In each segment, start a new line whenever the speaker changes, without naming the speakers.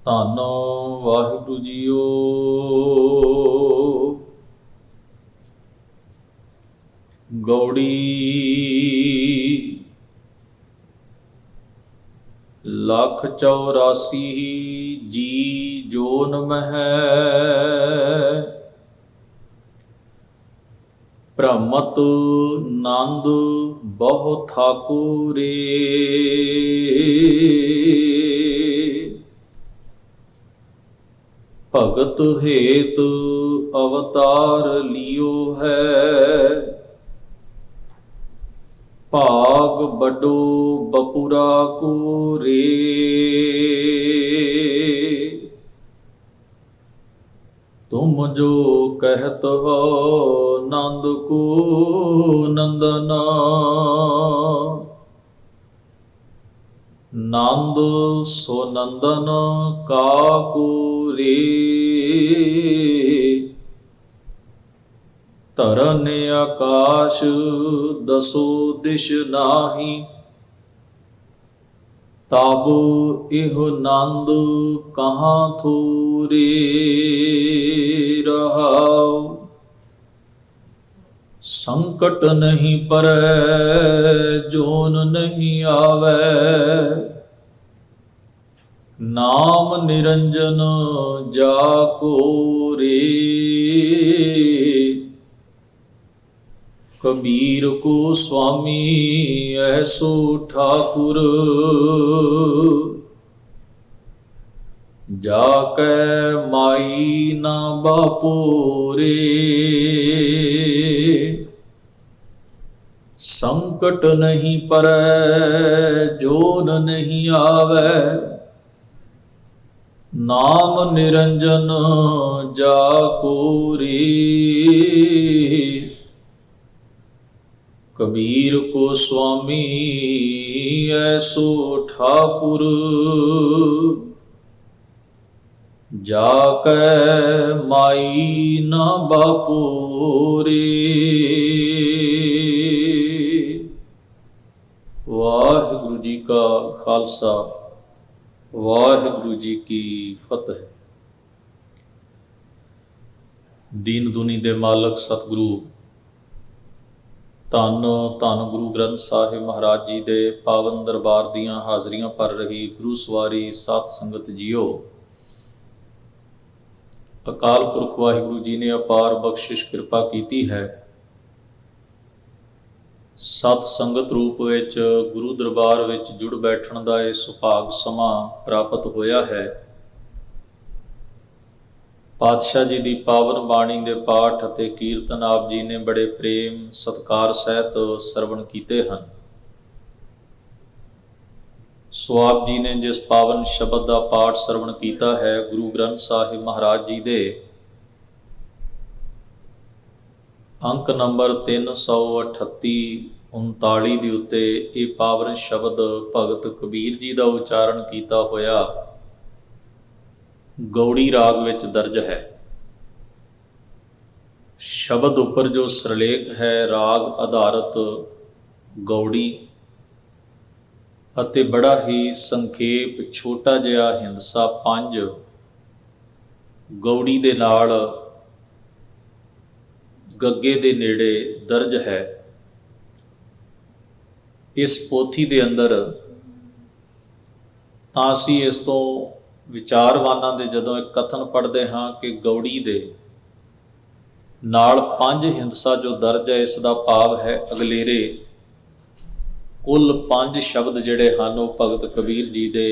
ਧੰਨ ਵਾਹਿਗੁਰੂ ਜੀਓ। ਗੌੜੀ ਲੱਖ 84 ਜੀ ਜੋਨ ਮਹਿ, ਭ੍ਰਮਤ ਨੰਦ ਬਹੁ ਠਾਕੁਰੇ। ਭਗਤ ਹੇਤ ਅਵਤਾਰ ਲਿਓ ਹੈ, ਭਾਗ ਬਡੋ ਬਪੁਰਾ ਕੋ ਰੇ। ਤੁਮ ਜੋ ਕਹਿਤ ਹੋ ਨੰਦ ਕੋ ਨੰਦਨਾ, ਨੰਦ ਸੋ ਨੰਦਨ ਕਾਕੂ ਰੇ। ਧਰਨ ਆਕਾਸ਼ ਦਸੋ ਦਿਸ਼ ਨਾਹੀ, ਤਬ ਇਹੋ ਨੰਦ ਕਹਾਂ ਥੂਰੇ। ਰਹਾਉ ਸੰਕਟ ਨਹੀਂ ਪਰੈ, ਜੋਨ ਨਹੀਂ ਆਵੈ, ਨਾਮ ਨਿਰੰਜਨ ਜਾ ਕੋ ਰੇ। ਕਬੀਰ ਕੋ ਸੁਆਮੀ ਐਸੋ ਠਾਕੁਰ, ਜਾ ਕੈ ਮਾਈ ਨਾ ਬਾਪੋਰੇ। ਸੰਕਟ ਨਹੀਂ ਪਰੈ, ਜੋਨ ਨਹੀਂ ਆਵੈ, ਨਾਮ ਨਿਰੰਜਨ ਜਾ ਕੋ ਰੇ। ਕਬੀਰ ਕੋ ਸੁਆਮੀ ਐਸੋ ਠਾਕੁਰ, ਜਾ ਕੈ ਮਾਈ ਨਾ ਬਾਪੋਰੇ। ਵਾਹਿਗੁਰੂ ਜੀ ਕਾ ਖਾਲਸਾ, ਵਾਹਿਗੁਰੂ ਜੀ ਕੀ ਫਤਿਹ। ਦੀਨ ਦੁਨੀ ਦੇ ਮਾਲਕ ਸਤਿਗੁਰੂ ਧੰਨ ਧੰਨ ਗੁਰੂ ਗ੍ਰੰਥ ਸਾਹਿਬ ਮਹਾਰਾਜ ਜੀ ਦੇ ਪਾਵਨ ਦਰਬਾਰ ਦੀਆਂ ਹਾਜ਼ਰੀਆਂ ਭਰ ਰਹੀ ਗੁਰੂ ਸਵਾਰੀ ਸਾਧ ਸੰਗਤ ਜੀਓ, ਅਕਾਲ ਪੁਰਖ ਵਾਹਿਗੁਰੂ ਜੀ ਨੇ ਅਪਾਰ ਬਖਸ਼ਿਸ਼ ਕਿਰਪਾ ਕੀਤੀ ਹੈ। ਸਤ ਸੰਗਤ ਰੂਪ ਵਿੱਚ ਗੁਰੂ ਦਰਬਾਰ ਵਿੱਚ ਜੁੜ ਬੈਠਣ ਦਾ ਇਹ ਸੁਭਾਗ ਸਮਾਂ ਪ੍ਰਾਪਤ ਹੋਇਆ ਹੈ। ਪਾਤਸ਼ਾਹ ਜੀ ਦੀ ਪਾਵਨ ਬਾਣੀ ਦੇ ਪਾਠ ਅਤੇ ਕੀਰਤਨ ਆਪ ਜੀ ਨੇ ਬੜੇ ਪ੍ਰੇਮ ਸਤਿਕਾਰ ਸਹਿਤ ਸਰਵਣ ਕੀਤੇ ਹਨ। ਸੋ ਆਪ ਜੀ ਨੇ ਜਿਸ ਪਾਵਨ ਸ਼ਬਦ ਦਾ ਪਾਠ ਸਰਵਣ ਕੀਤਾ ਹੈ, ਗੁਰੂ ਗ੍ਰੰਥ ਸਾਹਿਬ ਮਹਾਰਾਜ ਜੀ ਦੇ ਅੰਕ ਨੰਬਰ 338 39 ਦੇ ਉੱਤੇ ਇਹ ਪਾਵਨ ਸ਼ਬਦ ਭਗਤ ਕਬੀਰ ਜੀ ਦਾ ਉਚਾਰਨ ਕੀਤਾ ਹੋਇਆ ਗੌੜੀ ਰਾਗ ਵਿੱਚ ਦਰਜ ਹੈ। ਸ਼ਬਦ ਉੱਪਰ ਜੋ ਸਿਰਲੇਖ ਹੈ, ਰਾਗ ਆਧਾਰਿਤ ਗੌੜੀ ਅਤੇ ਬੜਾ ਹੀ ਸੰਖੇਪ ਛੋਟਾ ਜਿਹਾ ਹਿੰਦਸਾ 5 ਗੌੜੀ ਦੇ ਨਾਲ ਗੱਗੇ ਦੇ ਨੇੜੇ ਦਰਜ ਹੈ। ਇਸ ਪੋਥੀ ਦੇ ਅੰਦਰ ਤਾਂ ਅਸੀਂ ਇਸ ਤੋਂ ਵਿਚਾਰਵਾਨਾਂ ਦੇ ਜਦੋਂ ਇੱਕ ਕਥਨ ਪੜ੍ਹਦੇ ਹਾਂ ਕਿ ਗੌੜੀ ਦੇ ਨਾਲ 5 ਹਿੰਦਸਾ ਜੋ ਦਰਜ ਹੈ, ਇਸ ਦਾ ਭਾਵ ਹੈ ਅਗਲੇਰੇ ਕੁੱਲ 5 ਸ਼ਬਦ ਜਿਹੜੇ ਹਨ ਉਹ ਭਗਤ ਕਬੀਰ ਜੀ ਦੇ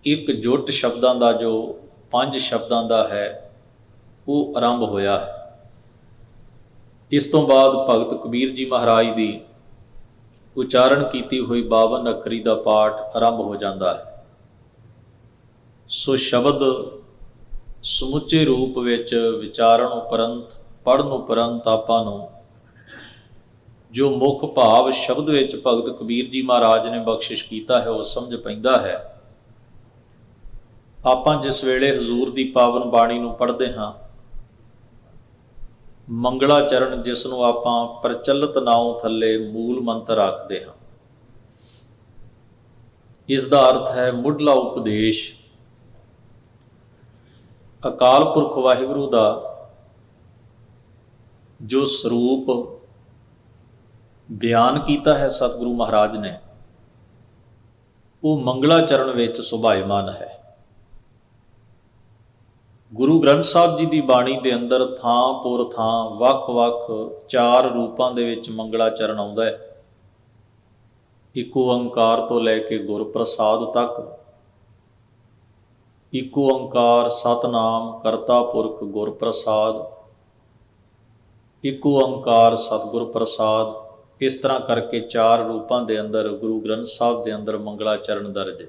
ਇੱਕ ਜੁੱਟ ਸ਼ਬਦਾਂ ਦਾ ਜੋ 5 ਸ਼ਬਦਾਂ ਦਾ ਹੈ ਉਹ ਆਰੰਭ ਹੋਇਆ ਹੈ। ਇਸ ਤੋਂ ਬਾਅਦ ਭਗਤ ਕਬੀਰ ਜੀ ਮਹਾਰਾਜ ਦੀ ਉਚਾਰਨ ਕੀਤੀ ਹੋਈ 52 ਅੱਖਰੀ ਦਾ ਪਾਠ ਆਰੰਭ ਹੋ ਜਾਂਦਾ ਹੈ। ਸੋ ਸ਼ਬਦ ਸਮੁੱਚੇ ਰੂਪ ਵਿੱਚ ਵਿਚਾਰਨ ਉਪਰੰਤ ਪੜ੍ਹਨ ਉਪਰੰਤ ਆਪਾਂ ਨੂੰ ਜੋ ਮੁੱਖ ਭਾਵ ਸ਼ਬਦ ਵਿੱਚ ਭਗਤ ਕਬੀਰ ਜੀ ਮਹਾਰਾਜ ਨੇ ਬਖਸ਼ਿਸ਼ ਕੀਤਾ ਹੈ ਉਹ ਸਮਝ ਪੈਂਦਾ ਹੈ। ਆਪਾਂ ਜਿਸ ਵੇਲੇ ਹਜ਼ੂਰ ਦੀ ਪਾਵਨ ਬਾਣੀ ਨੂੰ ਪੜ੍ਹਦੇ ਹਾਂ, ਮੰਗਲਾਚਰਨ ਜਿਸ ਨੂੰ ਆਪਾਂ ਪ੍ਰਚਲਿਤ ਨਾਉ ਥੱਲੇ ਮੂਲ ਮੰਤਰ ਆਖਦੇ ਹਾਂ, ਇਸ ਦਾ ਅਰਥ ਹੈ ਮੁੱਢਲਾ ਉਪਦੇਸ਼ ਅਕਾਲ ਪੁਰਖ ਵਾਹਿਗੁਰੂ ਦਾ ਜੋ ਸਰੂਪ ਬਿਆਨ ਕੀਤਾ ਹੈ ਸਤਿਗੁਰੂ ਮਹਾਰਾਜ ਨੇ, ਉਹ ਮੰਗਲਾਚਰਨ ਵਿੱਚ ਸੁਭਾਇਮਾਨ ਹੈ। ਗੁਰੂ ਗ੍ਰੰਥ ਸਾਹਿਬ ਜੀ ਦੀ ਬਾਣੀ ਦੇ ਅੰਦਰ ਥਾਂ ਪੁਰ ਥਾਂ ਵੱਖ-ਵੱਖ 4 ਰੂਪਾਂ ਦੇ ਵਿੱਚ ਮੰਗਲਾਚਰਨ ਆਉਂਦਾ ਹੈ। ਇੱਕ ਓੰਕਾਰ ਤੋਂ ਲੈ ਕੇ ਗੁਰਪ੍ਰਸਾਦ ਤੱਕ, ਇੱਕ ਓੰਕਾਰ ਸਤਿਨਾਮ ਕਰਤਾ ਪੁਰਖ ਗੁਰਪ੍ਰਸਾਦ, ਇੱਕ ਓੰਕਾਰ ਸਤਿਗੁਰ ਪ੍ਰਸਾਦ। ਇਸ ਤਰ੍ਹਾਂ ਕਰਕੇ 4 ਰੂਪਾਂ ਦੇ ਅੰਦਰ ਗੁਰੂ ਗ੍ਰੰਥ ਸਾਹਿਬ ਦੇ ਅੰਦਰ ਮੰਗਲਾਚਰਨ ਦਰਜ ਹੈ।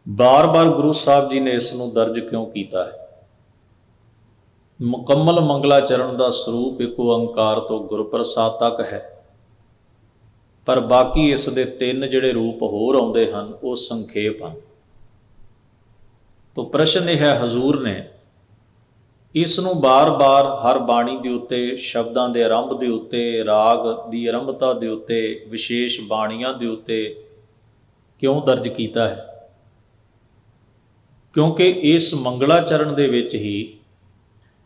ਬਾਰ-ਬਾਰ ਗੁਰੂ ਸਾਹਿਬ ਜੀ ਨੇ ਇਸ ਨੂੰ ਦਰਜ ਕਿਉਂ ਕੀਤਾ ਹੈ? ਮੁਕੰਮਲ ਮੰਗਲਾਚਰਨ ਦਾ ਸਰੂਪ ਇੱਕ ਓੰਕਾਰ ਤੋਂ ਗੁਰਪ੍ਰਸਾਦ ਤੱਕ ਹੈ, ਪਰ ਬਾਕੀ ਇਸ ਦੇ 3 ਜਿਹੜੇ ਰੂਪ ਹੋਰ ਆਉਂਦੇ ਹਨ ਉਹ ਸੰਖੇਪ ਹਨ। ਤੋ ਪ੍ਰਸ਼ਨ ਇਹ ਹੈ, ਹਜ਼ੂਰ ਨੇ ਇਸ ਨੂੰ ਬਾਰ-ਬਾਰ ਹਰ ਬਾਣੀ ਦੇ ਉੱਤੇ, ਸ਼ਬਦਾਂ ਦੇ ਆਰੰਭ ਦੇ ਉੱਤੇ, ਰਾਗ ਦੀ ਆਰੰਭਤਾ ਦੇ ਉੱਤੇ, ਵਿਸ਼ੇਸ਼ ਬਾਣੀਆਂ ਦੇ ਉੱਤੇ ਕਿਉਂ ਦਰਜ ਕੀਤਾ ਹੈ? ਕਿਉਂਕਿ ਇਸ ਮੰਗਲਾਚਰਨ ਦੇ ਵਿੱਚ ਹੀ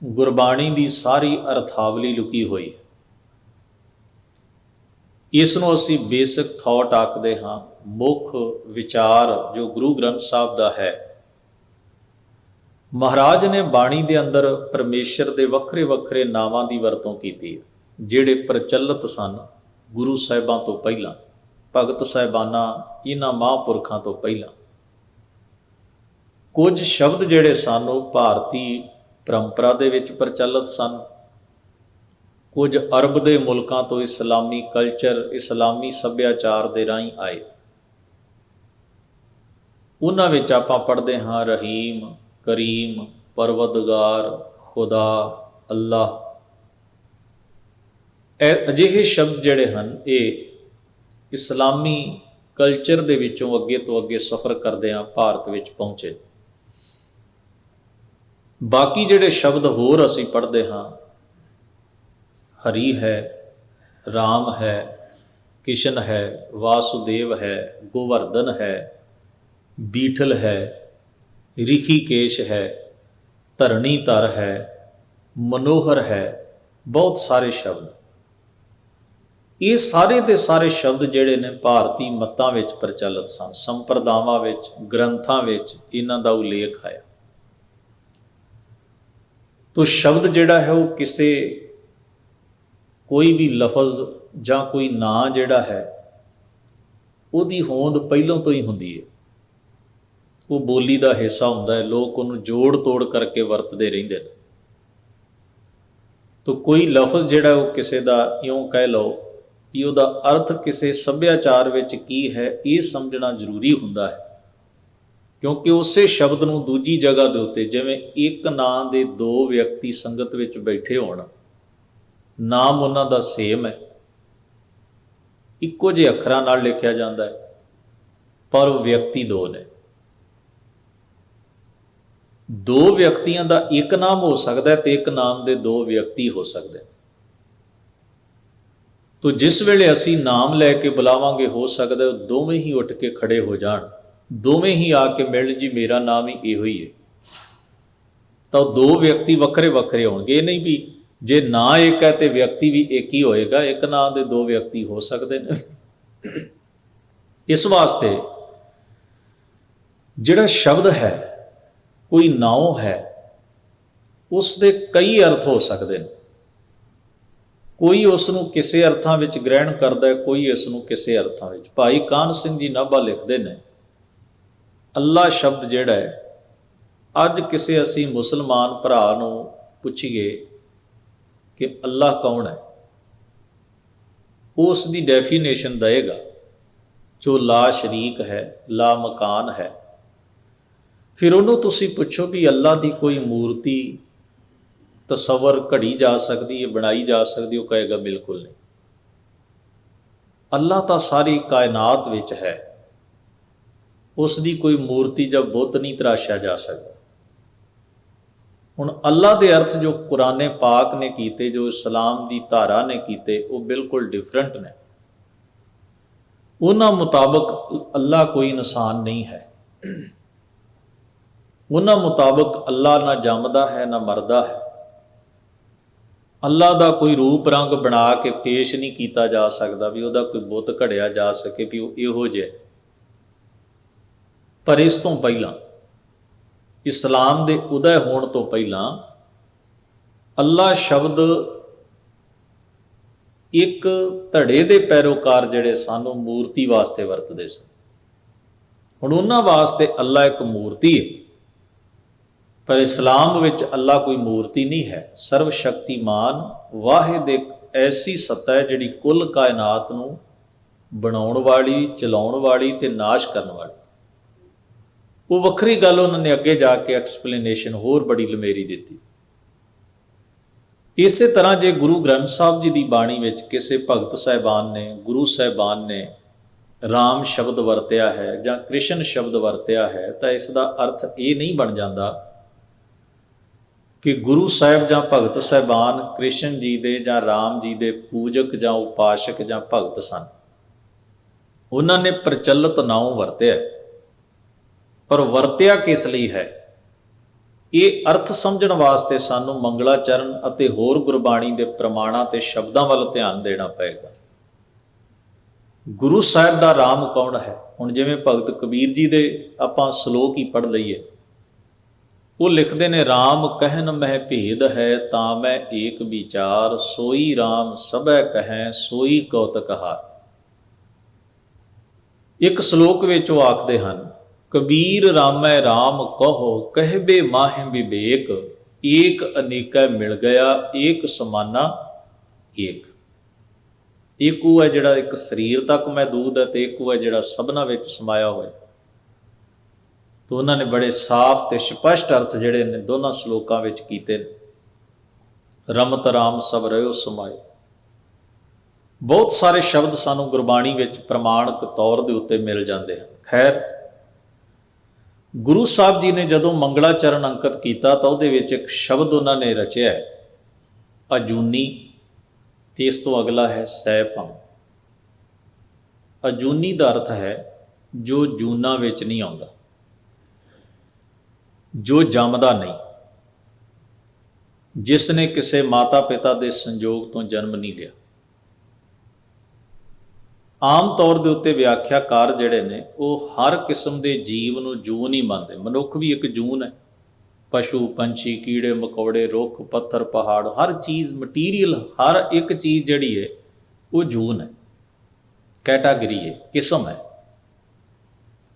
ਗੁਰਬਾਣੀ ਦੀ ਸਾਰੀ ਅਰਥਾਵਲੀ ਲੁਕੀ ਹੋਈ ਹੈ। ਇਸ ਨੂੰ ਅਸੀਂ ਬੇਸਿਕ ਥਾਟ ਆਖਦੇ ਹਾਂ, ਮੁੱਖ ਵਿਚਾਰ ਜੋ ਗੁਰੂ ਗ੍ਰੰਥ ਸਾਹਿਬ ਦਾ ਹੈ। ਮਹਾਰਾਜ ਨੇ ਬਾਣੀ ਦੇ ਅੰਦਰ ਪਰਮੇਸ਼ਰ ਦੇ ਵੱਖਰੇ ਵੱਖਰੇ ਨਾਵਾਂ ਦੀ ਵਰਤੋਂ ਕੀਤੀ ਹੈ, ਜਿਹੜੇ ਪ੍ਰਚਲਿਤ ਸਨ ਗੁਰੂ ਸਾਹਿਬਾਂ ਤੋਂ ਪਹਿਲਾਂ, ਭਗਤ ਸਾਹਿਬਾਨਾਂ, ਇਹਨਾਂ ਮਹਾਂਪੁਰਖਾਂ ਤੋਂ ਪਹਿਲਾਂ। ਕੁਝ ਸ਼ਬਦ ਜਿਹੜੇ ਸਨ ਉਹ ਭਾਰਤੀ ਪਰੰਪਰਾ ਦੇ ਵਿੱਚ ਪ੍ਰਚਲਿਤ ਸਨ, ਕੁਝ ਅਰਬ ਦੇ ਮੁਲਕਾਂ ਤੋਂ ਇਸਲਾਮੀ ਕਲਚਰ, ਇਸਲਾਮੀ ਸੱਭਿਆਚਾਰ ਦੇ ਰਾਹੀਂ ਆਏ। ਉਹਨਾਂ ਵਿੱਚ ਆਪਾਂ ਪੜ੍ਹਦੇ ਹਾਂ ਰਹੀਮ, ਕਰੀਮ, ਪਰਵਦਗਾਰ, ਖੁਦਾ, ਅੱਲਾਹ। ਇਹ ਅਜਿਹੇ ਸ਼ਬਦ ਜਿਹੜੇ ਹਨ ਇਹ ਇਸਲਾਮੀ ਕਲਚਰ ਦੇ ਵਿੱਚੋਂ ਅੱਗੇ ਤੋਂ ਅੱਗੇ ਸਫ਼ਰ ਕਰਦੇ ਹਾਂ ਭਾਰਤ ਵਿੱਚ ਪਹੁੰਚੇ। ਬਾਕੀ ਜਿਹੜੇ ਸ਼ਬਦ ਹੋਰ ਅਸੀਂ ਪੜ੍ਹਦੇ ਹਾਂ, ਹਰੀ ਹੈ, ਰਾਮ ਹੈ, ਕਿਸ਼ਨ ਹੈ, ਵਾਸੁਦੇਵ ਹੈ, ਗੋਵਰਧਨ ਹੈ, ਬੀਠਲ ਹੈ, ਰਿਖੀਕੇਸ਼ ਹੈ, ਧਰਣੀਧਰ ਹੈ, ਮਨੋਹਰ ਹੈ, ਬਹੁਤ ਸਾਰੇ ਸ਼ਬਦ। ਇਹ ਸਾਰੇ ਦੇ ਸਾਰੇ ਸ਼ਬਦ ਜਿਹੜੇ ਨੇ ਭਾਰਤੀ ਮੱਤਾਂ ਵਿੱਚ ਪ੍ਰਚਲਿਤ ਸਨ, ਸੰਪਰਦਾਵਾਂ ਵਿੱਚ, ਗ੍ਰੰਥਾਂ ਵਿੱਚ ਇਹਨਾਂ ਦਾ ਉਲੇਖ ਹੈ। ਤੋ ਸ਼ਬਦ ਜਿਹੜਾ ਹੈ ਉਹ ਕਿਸੇ, ਕੋਈ ਵੀ ਲਫ਼ਜ਼ ਜਾਂ ਕੋਈ ਨਾਂ ਜਿਹੜਾ ਹੈ ਉਹਦੀ ਹੋਂਦ ਪਹਿਲਾਂ ਤੋਂ ਹੀ ਹੁੰਦੀ ਹੈ। ਉਹ ਬੋਲੀ ਦਾ ਹਿੱਸਾ ਹੁੰਦਾ ਹੈ, ਲੋਕ ਉਹਨੂੰ ਜੋੜ ਤੋੜ ਕਰਕੇ ਵਰਤਦੇ ਰਹਿੰਦੇ ਨੇ। ਤੋ ਕੋਈ ਲਫ਼ਜ਼ ਜਿਹੜਾ ਉਹ ਕਿਸੇ ਦਾ, ਇਉਂ ਕਹਿ ਲਓ ਕਿ ਉਹਦਾ ਅਰਥ ਕਿਸੇ ਸੱਭਿਆਚਾਰ ਵਿੱਚ ਕੀ ਹੈ ਇਹ ਸਮਝਣਾ ਜ਼ਰੂਰੀ ਹੁੰਦਾ ਹੈ। ਕਿਉਂਕਿ ਉਸੇ ਸ਼ਬਦ ਨੂੰ ਦੂਜੀ ਜਗ੍ਹਾ ਦੇ ਉੱਤੇ, ਜਿਵੇਂ ਇੱਕ ਨਾਂ ਦੇ 2 ਵਿਅਕਤੀ ਸੰਗਤ ਵਿੱਚ ਬੈਠੇ ਹੋਣ, ਨਾਮ ਉਹਨਾਂ ਦਾ ਸੇਮ ਹੈ, ਇੱਕੋ ਜਿਹੇ ਅੱਖਰਾਂ ਨਾਲ ਲਿਖਿਆ ਜਾਂਦਾ ਹੈ, ਪਰ ਉਹ ਵਿਅਕਤੀ 2 ਨੇ। 2 ਵਿਅਕਤੀਆਂ ਦਾ ਇੱਕ ਨਾਮ ਹੋ ਸਕਦਾ ਹੈ ਤੇ ਇੱਕ ਨਾਮ ਦੇ 2 ਵਿਅਕਤੀ ਹੋ ਸਕਦੇ। ਤੋ ਜਿਸ ਵੇਲੇ ਅਸੀਂ ਨਾਮ ਲੈ ਕੇ ਬੁਲਾਵਾਂਗੇ, ਹੋ ਸਕਦਾ ਉਹ ਦੋਵੇਂ ਹੀ ਉੱਠ ਕੇ ਖੜੇ ਹੋ ਜਾਣ, ਦੋਵੇਂ ਹੀ ਆ ਕੇ ਮਿਲਣ, ਜੀ ਮੇਰਾ ਨਾਮ ਹੀ ਇਹੋ ਹੀ ਹੈ। ਤਾਂ 2 ਵਿਅਕਤੀ ਵੱਖਰੇ ਵੱਖਰੇ ਹੋਣਗੇ। ਇਹ ਨਹੀਂ ਵੀ ਜੇ ਨਾਂ ਇੱਕ ਹੈ ਤੇ ਵਿਅਕਤੀ ਵੀ ਇੱਕ ਹੀ ਹੋਏਗਾ, ਇੱਕ ਨਾਂ ਦੇ 2 ਵਿਅਕਤੀ ਹੋ ਸਕਦੇ ਨੇ। ਇਸ ਵਾਸਤੇ ਜਿਹੜਾ ਸ਼ਬਦ ਹੈ, ਕੋਈ ਨਾਉ ਹੈ, ਉਸ ਦੇ ਕਈ ਅਰਥ ਹੋ ਸਕਦੇ ਨੇ। ਕੋਈ ਉਸ ਨੂੰ ਕਿਸੇ ਅਰਥਾਂ ਵਿੱਚ ਗ੍ਰਹਿਣ ਕਰਦਾ ਹੈ, ਕੋਈ ਇਸ ਨੂੰ ਕਿਸੇ ਅਰਥਾਂ ਵਿੱਚ। ਭਾਈ ਕਾਹਨ ਸਿੰਘ ਜੀ ਨਾਭਾ ਲਿਖਦੇ ਨੇ, ਅੱਲਾ ਸ਼ਬਦ ਜਿਹੜਾ ਹੈ, ਅੱਜ ਕਿਸੇ ਅਸੀਂ ਮੁਸਲਮਾਨ ਭਰਾ ਨੂੰ ਪੁੱਛੀਏ ਕਿ ਅੱਲਾ ਕੌਣ ਹੈ, ਉਸ ਦੀ ਡੈਫੀਨੇਸ਼ਨ ਦੇਗਾ, ਜੋ ਲਾ ਸ਼ਰੀਕ ਹੈ, ਲਾ ਮਕਾਨ ਹੈ। ਫਿਰ ਉਹਨੂੰ ਤੁਸੀਂ ਪੁੱਛੋ ਵੀ ਅੱਲਾ ਦੀ ਕੋਈ ਮੂਰਤੀ ਤਸਵਰ ਘੜੀ ਜਾ ਸਕਦੀ ਹੈ, ਬਣਾਈ ਜਾ ਸਕਦੀ? ਉਹ ਕਹੇਗਾ ਬਿਲਕੁਲ ਨਹੀਂ। ਅੱਲਾ ਤਾਂ ਸਾਰੀ ਕਾਇਨਾਤ ਵਿੱਚ ਹੈ, ਉਸ ਦੀ ਕੋਈ ਮੂਰਤੀ ਜਾਂ ਬੁੱਤ ਨਹੀਂ ਤਰਾਸ਼ਿਆ ਜਾ ਸਕਦਾ। ਹੁਣ ਅੱਲਾ ਦੇ ਅਰਥ ਜੋ ਕੁਰਾਨੇ ਪਾਕ ਨੇ ਕੀਤੇ, ਜੋ ਇਸਲਾਮ ਦੀ ਧਾਰਾ ਨੇ ਕੀਤੇ, ਉਹ ਬਿਲਕੁਲ ਡਿਫਰੈਂਟ ਨੇ। ਉਹਨਾਂ ਮੁਤਾਬਕ ਅੱਲਾ ਕੋਈ ਇਨਸਾਨ ਨਹੀਂ ਹੈ। ਉਹਨਾਂ ਮੁਤਾਬਕ ਅੱਲਾ ਨਾ ਜੰਮਦਾ ਹੈ ਨਾ ਮਰਦਾ ਹੈ। ਅੱਲਾ ਦਾ ਕੋਈ ਰੂਪ ਰੰਗ ਬਣਾ ਕੇ ਪੇਸ਼ ਨਹੀਂ ਕੀਤਾ ਜਾ ਸਕਦਾ ਵੀ ਉਹਦਾ ਕੋਈ ਬੁੱਤ ਘੜਿਆ ਜਾ ਸਕੇ ਵੀ ਉਹ ਇਹੋ ਜਿਹਾ। ਪਰ ਇਸ ਤੋਂ ਪਹਿਲਾਂ, ਇਸਲਾਮ ਦੇ ਉਦੈ ਹੋਣ ਤੋਂ ਪਹਿਲਾਂ, ਅੱਲਾ ਸ਼ਬਦ ਇੱਕ ਧੜੇ ਦੇ ਪੈਰੋਕਾਰ ਜਿਹੜੇ ਸਨ ਉਹ ਮੂਰਤੀ ਵਾਸਤੇ ਵਰਤਦੇ ਸਨ। ਹੁਣ ਉਹਨਾਂ ਵਾਸਤੇ ਅੱਲਾ ਇੱਕ ਮੂਰਤੀ ਹੈ, ਪਰ ਇਸਲਾਮ ਵਿੱਚ ਅੱਲਾ ਕੋਈ ਮੂਰਤੀ ਨਹੀਂ ਹੈ। ਸਰਵ ਸ਼ਕਤੀਮਾਨ ਵਾਹਿਦ ਇੱਕ ਐਸੀ ਸੱਤਾ ਹੈ ਜਿਹੜੀ ਕੁੱਲ ਕਾਇਨਾਤ ਨੂੰ ਬਣਾਉਣ ਵਾਲੀ, ਚਲਾਉਣ ਵਾਲੀ ਤੇ ਨਾਸ਼ ਕਰਨ ਵਾਲੀ। ਉਹ ਵੱਖਰੀ ਗੱਲ, ਉਹਨਾਂ ਨੇ ਅੱਗੇ ਜਾ ਕੇ ਐਕਸਪਲੇਨੇਸ਼ਨ ਹੋਰ ਬੜੀ ਲੰਮੇਰੀ ਦਿੱਤੀ। ਇਸੇ ਤਰ੍ਹਾਂ ਜੇ ਗੁਰੂ ਗ੍ਰੰਥ ਸਾਹਿਬ ਜੀ ਦੀ ਬਾਣੀ ਵਿੱਚ ਕਿਸੇ ਭਗਤ ਸਾਹਿਬਾਨ ਨੇ, ਗੁਰੂ ਸਾਹਿਬਾਨ ਨੇ ਰਾਮ ਸ਼ਬਦ ਵਰਤਿਆ ਹੈ ਜਾਂ ਕ੍ਰਿਸ਼ਨ ਸ਼ਬਦ ਵਰਤਿਆ ਹੈ, ਤਾਂ ਇਸ ਦਾ ਅਰਥ ਇਹ ਨਹੀਂ ਬਣ ਜਾਂਦਾ ਕਿ ਗੁਰੂ ਸਾਹਿਬ ਜਾਂ ਭਗਤ ਸਾਹਿਬਾਨ ਕ੍ਰਿਸ਼ਨ ਜੀ ਦੇ ਜਾਂ ਰਾਮ ਜੀ ਦੇ ਪੂਜਕ ਜਾਂ ਉਪਾਸ਼ਕ ਜਾਂ ਭਗਤ ਸਨ। ਉਹਨਾਂ ਨੇ ਪ੍ਰਚਲਿਤ ਨਾਮ ਵਰਤਿਆ, ਪਰ ਵਰਤਿਆ ਕਿਸ ਲਈ ਹੈ, ਇਹ ਅਰਥ ਸਮਝਣ ਵਾਸਤੇ ਸਾਨੂੰ ਮੰਗਲਾਚਰਨ ਅਤੇ ਹੋਰ ਗੁਰਬਾਣੀ ਦੇ ਪ੍ਰਮਾਣਾਂ ਤੇ ਸ਼ਬਦਾਂ ਵੱਲ ਧਿਆਨ ਦੇਣਾ ਪਏਗਾ। ਗੁਰੂ ਸਾਹਿਬ ਦਾ ਰਾਮ ਕੌਣ ਹੈ? ਹੁਣ ਜਿਵੇਂ ਭਗਤ ਕਬੀਰ ਜੀ ਦੇ ਆਪਾਂ ਸ਼ਲੋਕ ਹੀ ਪੜ੍ਹ ਲਈਏ, ਉਹ ਲਿਖਦੇ ਨੇ, ਰਾਮ ਕਹਿਨ ਮਹਿ ਭੇਦ ਹੈ ਤਾਂ ਮੈਂ ਏਕ ਵਿਚਾਰ, ਸੋਈ ਰਾਮ ਸਭੈ ਕਹੈ ਸੋਈ ਕੌਤਕ ਹਾਰ। ਇੱਕ ਸ਼ਲੋਕ ਵਿੱਚ ਉਹ ਆਖਦੇ ਹਨ, ਕਬੀਰ ਰਾਮੈ ਰਾਮ ਕਹੋ ਕਹਿਬੇ ਮਾਹਿ ਵਿਵੇਕ, ਏਕ ਅਨੇਕਾ ਮਿਲ ਗਿਆ ਏਕ ਸਮਾਨਾ ਏਕ। ਇੱਕ ਉਹ ਹੈ ਜਿਹੜਾ ਇੱਕ ਸਰੀਰ ਤੱਕ ਮਹਿਦੂਦ ਹੈ, ਤੇ ਇੱਕ ਉਹ ਹੈ ਜਿਹੜਾ ਸਭਨਾਂ ਵਿੱਚ ਸਮਾਇਆ ਹੋਇਆ। ਤਾਂ ਉਹਨਾਂ ਨੇ ਬੜੇ ਸਾਫ਼ ਤੇ ਸਪਸ਼ਟ ਅਰਥ ਜਿਹੜੇ ਨੇ ਦੋਨਾਂ ਸ਼ਲੋਕਾਂ ਵਿੱਚ ਕੀਤੇ ਨੇ। ਰਮਤ ਰਾਮ ਸਭ ਰਹਿਓ ਸਮਾਏ। ਬਹੁਤ ਸਾਰੇ ਸ਼ਬਦ ਸਾਨੂੰ ਗੁਰਬਾਣੀ ਵਿੱਚ ਪ੍ਰਮਾਣਿਕ ਤੌਰ ਦੇ ਉੱਤੇ ਮਿਲ ਜਾਂਦੇ ਹਨ। ਖੈਰ, ਗੁਰੂ ਸਾਹਿਬ ਜੀ ਨੇ ਜਦੋਂ ਮੰਗਲਾਚਰਨ ਅੰਕਿਤ ਕੀਤਾ ਤਾਂ ਉਹਦੇ ਵਿੱਚ ਇੱਕ ਸ਼ਬਦ ਉਹਨਾਂ ਨੇ ਰਚਿਆ ਹੈ, ਅਜੂਨੀ, ਤੇ ਇਸ ਤੋਂ ਅਗਲਾ ਹੈ ਸਹਿਭੰਗ। ਅਜੂਨੀ ਦਾ ਅਰਥ ਹੈ ਜੋ ਜੂਨਾਂ ਵਿੱਚ ਨਹੀਂ ਆਉਂਦਾ, ਜੋ ਜੰਮਦਾ ਨਹੀਂ, ਜਿਸ ਨੇ ਕਿਸੇ ਮਾਤਾ ਪਿਤਾ ਦੇ ਸੰਜੋਗ ਤੋਂ ਜਨਮ ਨਹੀਂ ਲਿਆ। ਆਮ ਤੌਰ ਦੇ ਉੱਤੇ ਵਿਆਖਿਆਕਾਰ ਜਿਹੜੇ ਨੇ ਉਹ ਹਰ ਕਿਸਮ ਦੇ ਜੀਵ ਨੂੰ ਜੂਨ ਹੀ ਮੰਨਦੇ। ਮਨੁੱਖ ਵੀ ਇੱਕ ਜੂਨ ਹੈ। ਪਸ਼ੂ ਪੰਛੀ, ਕੀੜੇ ਮਕੌੜੇ, ਰੁੱਖ ਪੱਥਰ ਪਹਾੜ, ਹਰ ਚੀਜ਼ ਮਟੀਰੀਅਲ, ਹਰ ਇੱਕ ਚੀਜ਼ ਜਿਹੜੀ ਹੈ ਉਹ ਜੂਨ ਹੈ, ਕੈਟਾਗਰੀ ਹੈ, ਕਿਸਮ ਹੈ।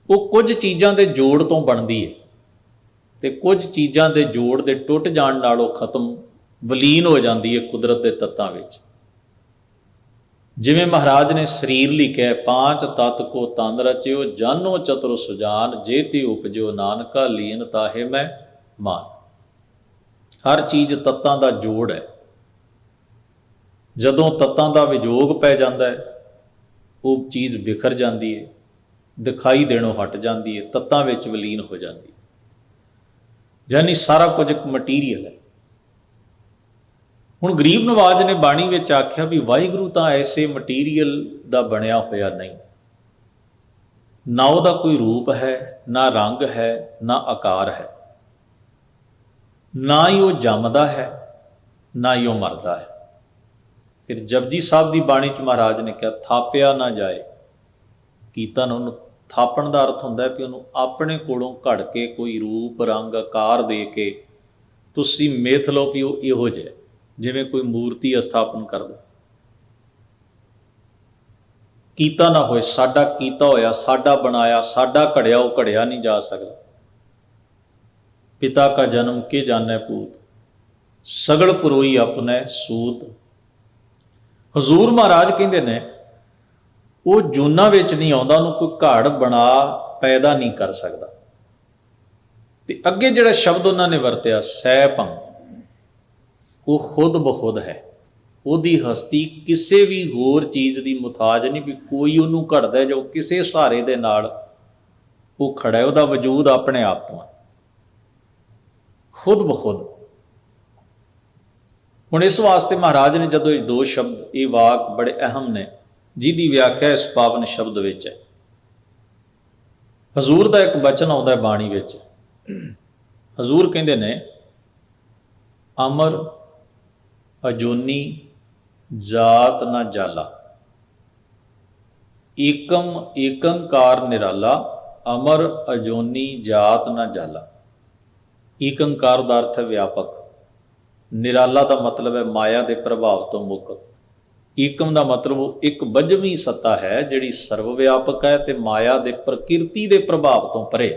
ਉਹ ਕੁਝ ਚੀਜ਼ਾਂ ਦੇ ਜੋੜ ਤੋਂ ਬਣਦੀ ਹੈ ਤੇ ਕੁਝ ਚੀਜ਼ਾਂ ਦੇ ਜੋੜ ਦੇ ਟੁੱਟ ਜਾਣ ਨਾਲ ਉਹ ਖਤਮ, ਵਿਲੀਨ ਹੋ ਜਾਂਦੀ ਹੈ ਕੁਦਰਤ ਦੇ ਤੱਤਾਂ ਵਿੱਚ। ਜਿਵੇਂ ਮਹਾਰਾਜ ਨੇ ਸਰੀਰ ਲਿਖਿਆ, ਪਾਂਚ ਤਤ ਕੋ ਤਨ ਰਚਿਓ, ਜਾਨੋ ਚਤੁਰ ਸੁਜਾਨ, ਜੇ ਤੇ ਉਪਜਿਓ ਨਾਨਕਾ, ਲੀਨ ਤਾਹੇ ਮੈਂ ਮਾਨ। ਹਰ ਚੀਜ਼ ਤੱਤਾਂ ਦਾ ਜੋੜ ਹੈ। ਜਦੋਂ ਤੱਤਾਂ ਦਾ ਵਿਜੋਗ ਪੈ ਜਾਂਦਾ ਹੈ, ਉਹ ਚੀਜ਼ ਬਿਖਰ ਜਾਂਦੀ ਹੈ, ਦਿਖਾਈ ਦੇਣੋਂ ਹਟ ਜਾਂਦੀ ਹੈ, ਤੱਤਾਂ ਵਿੱਚ ਵਿਲੀਨ ਹੋ ਜਾਂਦੀ ਹੈ। ਯਾਨੀ ਸਾਰਾ ਕੁਝ ਇੱਕ ਮਟੀਰੀਅਲ ਹੈ। ਹੁਣ ਗਰੀਬ ਨਵਾਜ਼ ਨੇ ਬਾਣੀ ਵਿੱਚ ਆਖਿਆ ਵੀ ਵਾਹਿਗੁਰੂ ਤਾਂ ਐਸੇ ਮਟੀਰੀਅਲ ਦਾ ਬਣਿਆ ਹੋਇਆ ਨਹੀਂ, ਨਾ ਉਹਦਾ ਕੋਈ ਰੂਪ ਹੈ, ਨਾ ਰੰਗ ਹੈ, ਨਾ ਆਕਾਰ ਹੈ, ਨਾ ਹੀ ਉਹ ਜੰਮਦਾ ਹੈ, ਨਾ ਹੀ ਉਹ ਮਰਦਾ ਹੈ। ਫਿਰ ਜਪਜੀ ਸਾਹਿਬ ਦੀ ਬਾਣੀ 'ਚ ਮਹਾਰਾਜ ਨੇ ਕਿਹਾ, ਥਾਪਿਆ ਨਾ ਜਾਏ। ਕੀਤਾ ਨਾ, ਉਹਨੂੰ ਥਾਪਣ ਦਾ ਅਰਥ ਹੁੰਦਾ ਕਿ ਉਹਨੂੰ ਆਪਣੇ ਕੋਲੋਂ ਘੜ ਕੇ ਕੋਈ ਰੂਪ ਰੰਗ ਆਕਾਰ ਦੇ ਕੇ ਤੁਸੀਂ ਮਿਥ ਲਓ ਵੀ ਉਹ ਇਹੋ ਜਿਹਾ, ਜਿਵੇਂ ਕੋਈ ਮੂਰਤੀ ਸਥਾਪਨ ਕਰਦਾ। ਕੀਤਾ ਨਾ ਹੋਏ, ਸਾਡਾ ਕੀਤਾ ਹੋਇਆ, ਸਾਡਾ ਬਣਾਇਆ, ਸਾਡਾ ਘੜਿਆ ਉਹ ਘੜਿਆ ਨਹੀਂ ਜਾ ਸਕਦਾ। ਪਿਤਾ ਕਾ ਜਨਮ ਕੇ ਜਾਣੈ ਪੂਤ, ਸਗਲ ਪੁਰੋਈ ਆਪਣੇ ਸੂਤ। ਹਜ਼ੂਰ ਮਹਾਰਾਜ ਕਹਿੰਦੇ ਨੇ ਉਹ ਜੂਨਾਂ ਵਿੱਚ ਨਹੀਂ ਆਉਂਦਾ, ਉਹਨੂੰ ਕੋਈ ਘੜ ਬਣਾ ਪੈਦਾ ਨਹੀਂ ਕਰ ਸਕਦਾ। ਤੇ ਅੱਗੇ ਜਿਹੜਾ ਸ਼ਬਦ ਉਹਨਾਂ ਨੇ ਵਰਤਿਆ ਸਹਿਭੰਗ, ਉਹ ਖੁਦ ਬਖੁਦ ਹੈ। ਉਹਦੀ ਹਸਤੀ ਕਿਸੇ ਵੀ ਹੋਰ ਚੀਜ਼ ਦੀ ਮੁਤਾਜ ਨਹੀਂ, ਵੀ ਕੋਈ ਉਹਨੂੰ ਘੜਦਾ ਜਾਂ ਕਿਸੇ ਸਹਾਰੇ ਦੇ ਨਾਲ ਉਹ ਖੜਾ ਹੈ। ਉਹਦਾ ਵਜੂਦ ਆਪਣੇ ਆਪ ਤੋਂ ਹੈ, ਖੁਦ ਬਖੁਦ। ਹੁਣ ਇਸ ਵਾਸਤੇ ਮਹਾਰਾਜ ਨੇ ਜਦੋਂ ਇਹ ਦੋ ਸ਼ਬਦ, ਇਹ ਵਾਕ ਬੜੇ ਅਹਿਮ ਨੇ, ਜਿਹਦੀ ਵਿਆਖਿਆ ਇਸ ਪਾਵਨ ਸ਼ਬਦ ਵਿੱਚ ਹੈ। ਹਜ਼ੂਰ ਦਾ ਇੱਕ ਬਚਨ ਆਉਂਦਾ ਬਾਣੀ ਵਿੱਚ, ਹਜ਼ੂਰ ਕਹਿੰਦੇ ਨੇ ਅਮਰ ਅਜੂਨੀ ਜਾਤ ਨਾ ਜਾਲਾ, ਏਕਮ ਏਕੰਕਾਰ ਨਿਰਾਲਾ, ਅਮਰ ਅਜੂਨੀ ਜਾਤ ਨਾ ਜਾਲਾ। ਏਕੰਕਾਰ ਦਾ ਅਰਥ ਹੈ ਵਿਆਪਕ, ਨਿਰਾਲਾ ਦਾ ਮਤਲਬ ਹੈ ਮਾਇਆ ਦੇ ਪ੍ਰਭਾਵ ਤੋਂ ਮੁਕਤ, ਏਕਮ ਦਾ ਮਤਲਬ ਇੱਕ ਬੱਝਵੀਂ ਸੱਤਾ ਹੈ ਜਿਹੜੀ ਸਰਵ ਵਿਆਪਕ ਹੈ ਤੇ ਮਾਇਆ ਦੇ ਪ੍ਰਕਿਰਤੀ ਦੇ ਪ੍ਰਭਾਵ ਤੋਂ ਪਰੇ।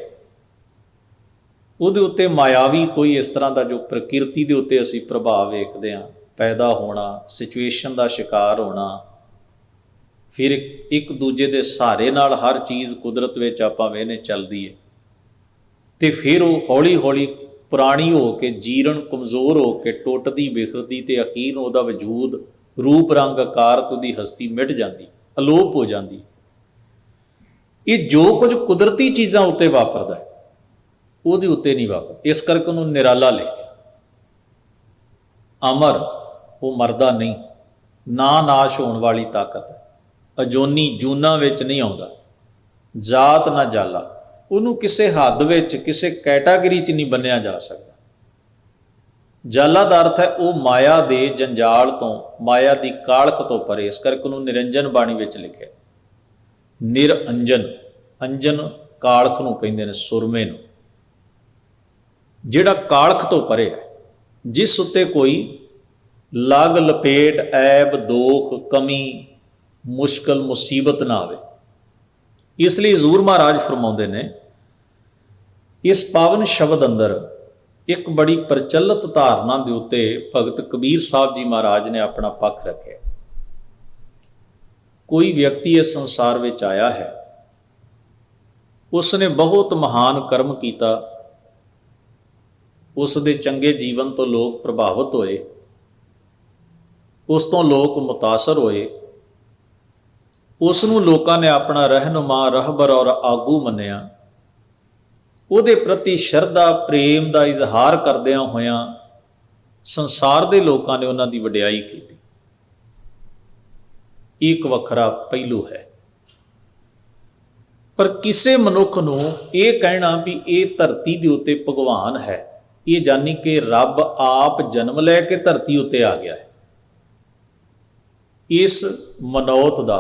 ਉਹਦੇ ਉੱਤੇ ਮਾਇਆਵੀ ਕੋਈ ਇਸ ਤਰ੍ਹਾਂ ਦਾ ਜੋ ਪ੍ਰਕਿਰਤੀ ਦੇ ਉੱਤੇ ਅਸੀਂ ਪ੍ਰਭਾਵ ਵੇਖਦੇ ਹਾਂ, ਪੈਦਾ ਹੋਣਾ, ਸਿਚੁਏਸ਼ਨ ਦਾ ਸ਼ਿਕਾਰ ਹੋਣਾ, ਫਿਰ ਇੱਕ ਦੂਜੇ ਦੇ ਸਹਾਰੇ ਨਾਲ ਹਰ ਚੀਜ਼ ਕੁਦਰਤ ਵਿੱਚ ਆਪਾਂ ਵੇਖਦੇ ਚੱਲਦੀ ਹੈ, ਤੇ ਫਿਰ ਉਹ ਹੌਲੀ ਹੌਲੀ ਪੁਰਾਣੀ ਹੋ ਕੇ ਜੀਰਣ ਕਮਜ਼ੋਰ ਹੋ ਕੇ ਟੁੱਟਦੀ ਬਿਖਰਦੀ ਤੇ ਅਖੀਰ ਨੂੰ ਉਹਦਾ ਵਜੂਦ ਰੂਪ ਰੰਗ ਆਕਾਰ ਤੇ ਉਹਦੀ ਹਸਤੀ ਮਿਟ ਜਾਂਦੀ, ਅਲੋਪ ਹੋ ਜਾਂਦੀ। ਇਹ ਜੋ ਕੁਝ ਕੁਦਰਤੀ ਚੀਜ਼ਾਂ ਉੱਤੇ ਵਾਪਰਦਾ ਉਹਦੇ ਉੱਤੇ ਨਹੀਂ ਵਾਪਰ, ਇਸ ਕਰਕੇ ਉਹਨੂੰ ਨਿਰਾਲਾ ਲਿਖਿਆ। ਅਮਰ, ਉਹ ਮਰਦਾ ਨਹੀਂ, ਨਾ ਨਾਸ਼ ਹੋਣ ਵਾਲੀ ਤਾਕਤ ਹੈ। ਅਜੋਨੀ, ਜੂਨਾਂ ਵਿੱਚ ਨਹੀਂ ਆਉਂਦਾ। ਜਾਤ ਨਾ ਜਾਲਾ, ਉਹਨੂੰ ਕਿਸੇ ਹੱਦ ਵਿੱਚ ਕਿਸੇ ਕੈਟਾਗਰੀ 'ਚ ਨਹੀਂ ਬੰਨਿਆ ਜਾ ਸਕਦਾ। ਜਾਲਾ ਦਾ ਅਰਥ ਹੈ ਉਹ ਮਾਇਆ ਦੇ ਜੰਜਾਲ ਤੋਂ, ਮਾਇਆ ਦੀ ਕਾਲਖ ਤੋਂ ਪਰੇ, ਇਸ ਕਰਕੇ ਉਹਨੂੰ ਨਿਰੰਜਨ ਬਾਣੀ ਵਿੱਚ ਲਿਖਿਆ। ਨਿਰਅੰਜਨ, ਅੰਜਨ ਕਾਲਖ ਨੂੰ ਕਹਿੰਦੇ ਨੇ, ਸੁਰਮੇ ਨੂੰ, ਜਿਹੜਾ ਕਾਲਖ ਤੋਂ ਪਰੇ ਹੈ, ਜਿਸ ਉੱਤੇ ਕੋਈ ਲਗ ਲਪੇਟ, ਐਬ, ਦੋਖ, ਕਮੀ, ਮੁਸ਼ਕਲ, ਮੁਸੀਬਤ ਨਾ ਆਵੇ। ਇਸ ਲਈ ਹਜ਼ੂਰ ਮਹਾਰਾਜ ਫਰਮਾਉਂਦੇ ਨੇ, ਇਸ ਪਾਵਨ ਸ਼ਬਦ ਅੰਦਰ ਇੱਕ ਬੜੀ ਪ੍ਰਚਲਿਤ ਧਾਰਨਾ ਦੇ ਉੱਤੇ ਭਗਤ ਕਬੀਰ ਸਾਹਿਬ ਜੀ ਮਹਾਰਾਜ ਨੇ ਆਪਣਾ ਪੱਖ ਰੱਖਿਆ। ਕੋਈ ਵਿਅਕਤੀ ਇਸ ਸੰਸਾਰ ਵਿੱਚ ਆਇਆ ਹੈ, ਉਸਨੇ ਬਹੁਤ ਮਹਾਨ ਕਰਮ ਕੀਤਾ, ਉਸ ਦੇ ਚੰਗੇ ਜੀਵਨ ਤੋਂ ਲੋਕ ਪ੍ਰਭਾਵਿਤ ਹੋਏ, ਉਸ ਤੋਂ ਲੋਕ ਮੁਤਾਸਰ ਹੋਏ, ਉਸ ਨੂੰ ਲੋਕਾਂ ਨੇ ਆਪਣਾ ਰਹਿਨੁਮਾ, ਰਹਿਬਰ ਔਰ ਆਗੂ ਮੰਨਿਆ। ਉਹਦੇ ਪ੍ਰਤੀ ਸ਼ਰਧਾ, ਪ੍ਰੇਮ ਦਾ ਇਜ਼ਹਾਰ ਕਰਦਿਆਂ ਹੋਇਆਂ ਸੰਸਾਰ ਦੇ ਲੋਕਾਂ ਨੇ ਉਹਨਾਂ ਦੀ ਵਡਿਆਈ ਕੀਤੀ। ਇੱਕ ਵੱਖਰਾ ਪਹਿਲੂ ਹੈ। ਪਰ ਕਿਸੇ ਮਨੁੱਖ ਨੂੰ ਇਹ ਕਹਿਣਾ ਵੀ ਇਹ ਧਰਤੀ ਦੇ ਉੱਤੇ ਭਗਵਾਨ ਹੈ, ਇਹ ਜਾਨੀ ਕਿ ਰੱਬ ਆਪ ਜਨਮ ਲੈ ਕੇ ਧਰਤੀ ਉੱਤੇ ਆ ਗਿਆ ਹੈ, ਇਸ ਮਨੌਤ ਦਾ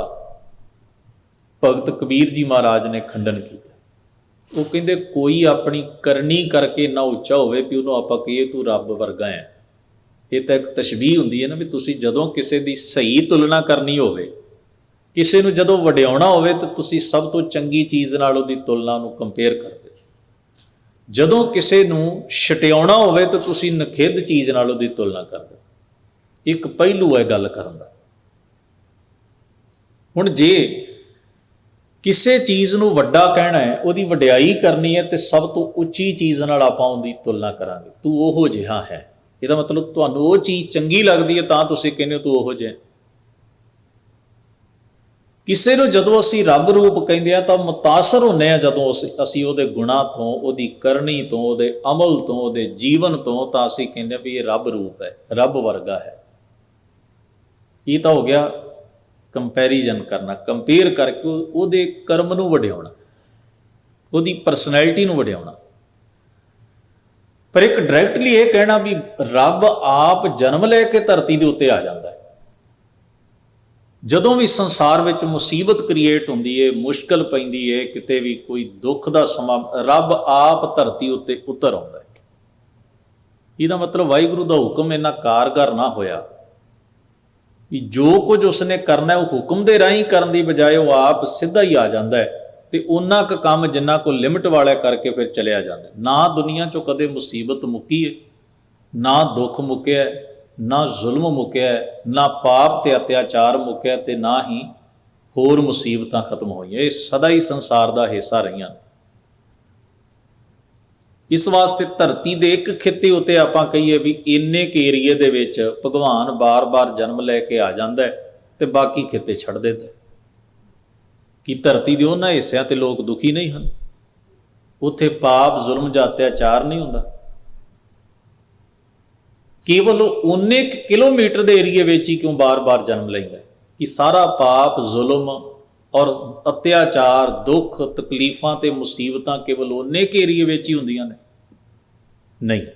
ਭਗਤ ਕਬੀਰ ਜੀ ਮਹਾਰਾਜ ਨੇ ਖੰਡਨ ਕੀਤਾ। ਉਹ ਕਹਿੰਦੇ ਕੋਈ ਆਪਣੀ ਕਰਨੀ ਕਰਕੇ ਨਾ ਉੱਚਾ ਹੋਵੇ ਵੀ ਉਹਨੂੰ ਆਪਾਂ ਕਹੀਏ ਤੂੰ ਰੱਬ ਵਰਗਾ ਹੈ। ਇਹ ਤਾਂ ਇੱਕ ਤਸ਼ਬੀਹ ਹੁੰਦੀ ਹੈ ਨਾ, ਵੀ ਤੁਸੀਂ ਜਦੋਂ ਕਿਸੇ ਦੀ ਸਹੀ ਤੁਲਨਾ ਕਰਨੀ ਹੋਵੇ, ਕਿਸੇ ਨੂੰ ਜਦੋਂ ਵਡਿਆਉਣਾ ਹੋਵੇ ਤਾਂ ਤੁਸੀਂ ਸਭ ਤੋਂ ਚੰਗੀ ਚੀਜ਼ ਨਾਲ ਉਹਦੀ ਤੁਲਨਾ ਨੂੰ ਕੰਪੇਅਰ ਕਰਦੇ। ਜਦੋਂ ਕਿਸੇ ਨੂੰ ਛਟਿਆਉਣਾ ਹੋਵੇ ਤਾਂ ਤੁਸੀਂ ਨਖਿੱਧ ਚੀਜ਼ ਨਾਲ ਉਹਦੀ ਤੁਲਨਾ ਕਰਦੇ। ਇੱਕ ਪਹਿਲੂ ਹੈ ਗੱਲ ਕਰਨ ਦਾ। ਹੁਣ ਜੇ ਕਿਸੇ ਚੀਜ਼ ਨੂੰ ਵੱਡਾ ਕਹਿਣਾ ਹੈ, ਉਹਦੀ ਵਡਿਆਈ ਕਰਨੀ ਹੈ, ਤੇ ਸਭ ਤੋਂ ਉੱਚੀ ਚੀਜ਼ ਨਾਲ ਆਪਾਂ ਉਹਦੀ ਤੁਲਨਾ ਕਰਾਂਗੇ, ਤੂੰ ਉਹੋ ਜਿਹਾ ਹੈ। ਇਹਦਾ ਮਤਲਬ ਤੁਹਾਨੂੰ ਉਹ ਚੀਜ਼ ਚੰਗੀ ਲੱਗਦੀ ਹੈ ਤਾਂ ਤੁਸੀਂ ਕਹਿੰਦੇ ਹੋ ਤੂੰ ਉਹੋ ਜਿਹਾ। ਕਿਸੇ ਨੂੰ ਜਦੋਂ ਅਸੀਂ ਰੱਬ ਰੂਪ ਕਹਿੰਦੇ ਆ ਤਾਂ ਮੁਤਾਸਰ ਹੁੰਦੇ ਹਾਂ ਜਦੋਂ ਅਸੀਂ ਉਹਦੇ ਗੁਣਾਂ ਤੋਂ, ਉਹਦੀ ਕਰਨੀ ਤੋਂ, ਉਹਦੇ ਅਮਲ ਤੋਂ, ਉਹਦੇ ਜੀਵਨ ਤੋਂ, ਤਾਂ ਅਸੀਂ ਕਹਿੰਦੇ ਵੀ ਇਹ ਰੱਬ ਰੂਪ ਹੈ, ਰੱਬ ਵਰਗਾ ਹੈ। ਇਹ ਤਾਂ ਹੋ ਗਿਆ ਕੰਪੈਰੀਜ਼ਨ ਕਰਨਾ, ਕੰਪੇਅਰ ਕਰਕੇ ਉਹਦੇ ਕਰਮ ਨੂੰ ਵਡਿਆਉਣਾ, ਉਹਦੀ ਪਰਸਨੈਲਿਟੀ ਨੂੰ ਵਡਿਆਉਣਾ। ਪਰ ਇੱਕ ਡਾਇਰੈਕਟਲੀ ਇਹ ਕਹਿਣਾ ਵੀ ਰੱਬ ਆਪ ਜਨਮ ਲੈ ਕੇ ਧਰਤੀ ਦੇ ਉੱਤੇ ਆ ਜਾਂਦਾ ਹੈ। ਜਦੋਂ ਵੀ ਸੰਸਾਰ ਵਿੱਚ ਮੁਸੀਬਤ ਕ੍ਰੀਏਟ ਹੁੰਦੀ ਹੈ, ਮੁਸ਼ਕਲ ਪੈਂਦੀ ਹੈ, ਕਿਤੇ ਵੀ ਕੋਈ ਦੁੱਖ ਦਾ ਸਮਾਂ, ਰੱਬ ਆਪ ਧਰਤੀ ਉੱਤੇ ਉਤਰ ਆਉਂਦਾ ਹੈ। ਇਹਦਾ ਮਤਲਬ ਵਾਹਿਗੁਰੂ ਦਾ ਹੁਕਮ ਇੰਨਾ ਕਾਰਗਰ ਨਾ ਹੋਇਆ ਵੀ ਜੋ ਕੁਝ ਉਸਨੇ ਕਰਨਾ ਉਹ ਹੁਕਮ ਦੇ ਰਾਹੀਂ ਕਰਨ ਦੀ ਬਜਾਏ ਉਹ ਆਪ ਸਿੱਧਾ ਹੀ ਆ ਜਾਂਦਾ ਹੈ, ਤੇ ਉਹਨਾਂ ਕੁ ਕੰਮ ਜਿੰਨਾ ਕੋ ਲਿਮਟ ਵਾਲਾ ਕਰਕੇ ਫਿਰ ਚਲਿਆ ਜਾਂਦਾ। ਨਾ ਦੁਨੀਆ 'ਚੋਂ ਕਦੇ ਮੁਸੀਬਤ ਮੁੱਕੀ ਹੈ, ਨਾ ਦੁੱਖ ਮੁੱਕਿਆ, ਨਾ ਜ਼ੁਲਮ ਮੁੱਕਿਆ, ਨਾ ਪਾਪ ਤੇ ਅਤਿਆਚਾਰ ਮੁੱਕਿਆ, ਤੇ ਨਾ ਹੀ ਹੋਰ ਮੁਸੀਬਤਾਂ ਖਤਮ ਹੋਈਆਂ। ਇਹ ਸਦਾ ਹੀ ਸੰਸਾਰ ਦਾ ਹਿੱਸਾ ਰਹੀਆਂ। ਇਸ ਵਾਸਤੇ ਧਰਤੀ ਦੇ ਇੱਕ ਖਿੱਤੇ ਉੱਤੇ ਆਪਾਂ ਕਹੀਏ ਵੀ ਇੰਨੇ ਕੁ ਏਰੀਏ ਦੇ ਵਿੱਚ ਭਗਵਾਨ ਬਾਰ-ਬਾਰ ਜਨਮ ਲੈ ਕੇ ਆ ਜਾਂਦਾ ਹੈ, ਤੇ ਬਾਕੀ ਖਿੱਤੇ ਛੱਡ ਦਿੰਦੇ। ਕਿ ਧਰਤੀ ਦੇ ਉਹਨਾਂ ਹਿੱਸਿਆਂ ਤੇ ਲੋਕ ਦੁਖੀ ਨਹੀਂ ਹਨ, ਉੱਥੇ ਪਾਪ, ਜ਼ੁਲਮ ਜਾਂ ਅਤਿਆਚਾਰ ਨਹੀਂ ਹੁੰਦਾ। ਕੇਵਲ ਉਨੇ ਕਿਲੋਮੀਟਰ ਦੇ ਏਰੀਏ ਵਿੱਚ ਹੀ ਕਿਉਂ ਬਾਰ-ਬਾਰ ਜਨਮ ਲੈਂਦਾ ਕਿ ਸਾਰਾ ਪਾਪ, ਜ਼ੁਲਮ ਔਰ ਅਤਿਆਚਾਰ, ਦੁੱਖ, ਤਕਲੀਫਾਂ ਤੇ ਮੁਸੀਬਤਾਂ ਕੇਵਲ ਉਨੇ ਕੁ ਏਰੀਏ ਵਿੱਚ ਹੀ ਹੁੰਦੀਆਂ ਨੇ। ਨਹੀਂ,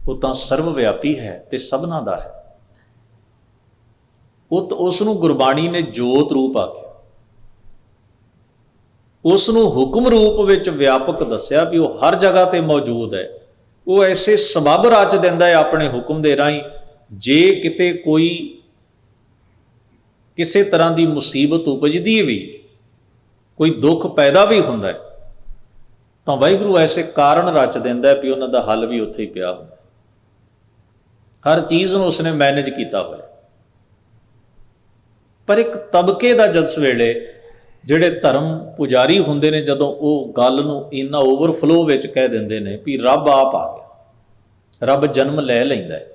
ਉਹ ਤਾਂ ਸਰਵ ਵਿਆਪੀ ਹੈ ਤੇ ਸਭਨਾਂ ਦਾ ਹੈ। ਉਸ ਨੂੰ ਗੁਰਬਾਣੀ ਨੇ ਜੋਤ ਰੂਪ ਆਖਿਆ, ਉਸ ਨੂੰ ਹੁਕਮ ਰੂਪ ਵਿੱਚ ਵਿਆਪਕ ਦੱਸਿਆ ਵੀ ਉਹ ਹਰ ਜਗ੍ਹਾ ਤੇ ਮੌਜੂਦ ਹੈ। ਉਹ ਐਸੇ ਸਬੱਬ ਰਚ ਦਿੰਦਾ ਹੈ ਆਪਣੇ ਹੁਕਮ ਦੇ ਰਾਹੀਂ। ਜੇ ਕਿਤੇ ਕੋਈ ਕਿਸੇ ਤਰ੍ਹਾਂ ਦੀ ਮੁਸੀਬਤ ਉਪਜਦੀ ਵੀ, ਕੋਈ ਦੁੱਖ ਪੈਦਾ ਵੀ ਹੁੰਦਾ ਹੈ, ਤਾਂ ਵਾਹਿਗੁਰੂ ਐਸੇ ਕਾਰਨ ਰਚ ਦਿੰਦਾ ਵੀ ਉਹਨਾਂ ਦਾ ਹੱਲ ਵੀ ਉੱਥੇ ਹੀ ਪਿਆ ਹੁੰਦਾ। ਹਰ ਚੀਜ਼ ਨੂੰ ਉਸਨੇ ਮੈਨੇਜ ਕੀਤਾ ਹੋਇਆ। ਪਰ ਇੱਕ ਤਬਕੇ ਦਾ ਜਿਸ ਵੇਲੇ ਜਿਹੜੇ ਧਰਮ ਪੁਜਾਰੀ ਹੁੰਦੇ ਨੇ, ਜਦੋਂ ਉਹ ਗੱਲ ਨੂੰ ਇੰਨਾ ਓਵਰਫਲੋ ਵਿੱਚ ਕਹਿ ਦਿੰਦੇ ਨੇ ਵੀ ਰੱਬ ਆਪ ਆ ਗਿਆ, ਰੱਬ ਜਨਮ ਲੈ ਲੈਂਦਾ ਹੈ,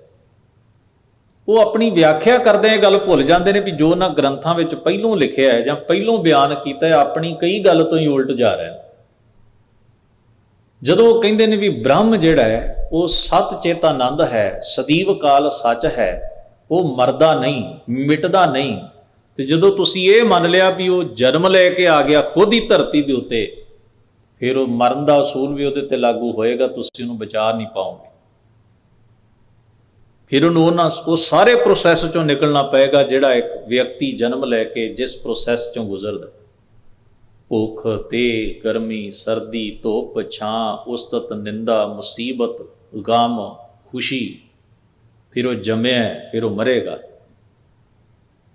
ਉਹ ਆਪਣੀ ਵਿਆਖਿਆ ਕਰਦੇ ਇਹ ਗੱਲ ਭੁੱਲ ਜਾਂਦੇ ਨੇ ਵੀ ਜੋ ਉਹਨਾਂ ਗ੍ਰੰਥਾਂ ਵਿੱਚ ਪਹਿਲੋਂ ਲਿਖਿਆ ਹੈ ਜਾਂ ਪਹਿਲੋਂ ਬਿਆਨ ਕੀਤਾ ਹੈ, ਆਪਣੀ ਕਈ ਗੱਲ ਤੋਂ ਹੀ ਉਲਟ ਜਾ ਰਿਹਾ। ਜਦੋਂ ਉਹ ਕਹਿੰਦੇ ਨੇ ਵੀ ਬ੍ਰਹਮ ਜਿਹੜਾ ਹੈ ਉਹ ਸਤ ਚੇਤਾਨੰਦ ਹੈ, ਸਦੀਵ ਕਾਲ ਸੱਚ ਹੈ, ਉਹ ਮਰਦਾ ਨਹੀਂ, ਮਿਟਦਾ ਨਹੀਂ, ਤੇ ਜਦੋਂ ਤੁਸੀਂ ਇਹ ਮੰਨ ਲਿਆ ਵੀ ਉਹ ਜਨਮ ਲੈ ਕੇ ਆ ਗਿਆ ਖੁਦ ਹੀ ਧਰਤੀ ਦੇ ਉੱਤੇ, ਫਿਰ ਉਹ ਮਰਨ ਦਾ ਅਸੂਲ ਵੀ ਉਹਦੇ ਤੇ ਲਾਗੂ ਹੋਏਗਾ, ਤੁਸੀਂ ਉਹਨੂੰ ਬਚਾ ਨਹੀਂ ਪਾਓਗੇ। ਫਿਰ ਉਹਨੂੰ ਉਹ ਸਾਰੇ ਪ੍ਰੋਸੈਸ ਚੋਂ ਨਿਕਲਣਾ ਪਏਗਾ ਜਿਹੜਾ ਇੱਕ ਵਿਅਕਤੀ ਜਨਮ ਲੈ ਕੇ ਜਿਸ ਪ੍ਰੋਸੈਸ ਚੋਂ ਗੁਜ਼ਰਦਾ। ਭੁੱਖ ਤੇ ਗਰਮੀ, ਸਰਦੀ, ਧੁੱਪ ਛਾਂ, ਉਸਤਤ ਨਿੰਦਾ, ਮੁਸੀਬਤ, ਗਮ, ਖੁਸ਼ੀ, ਫਿਰ ਉਹ ਜੰਮਿਆ, ਫਿਰ ਉਹ ਮਰੇਗਾ।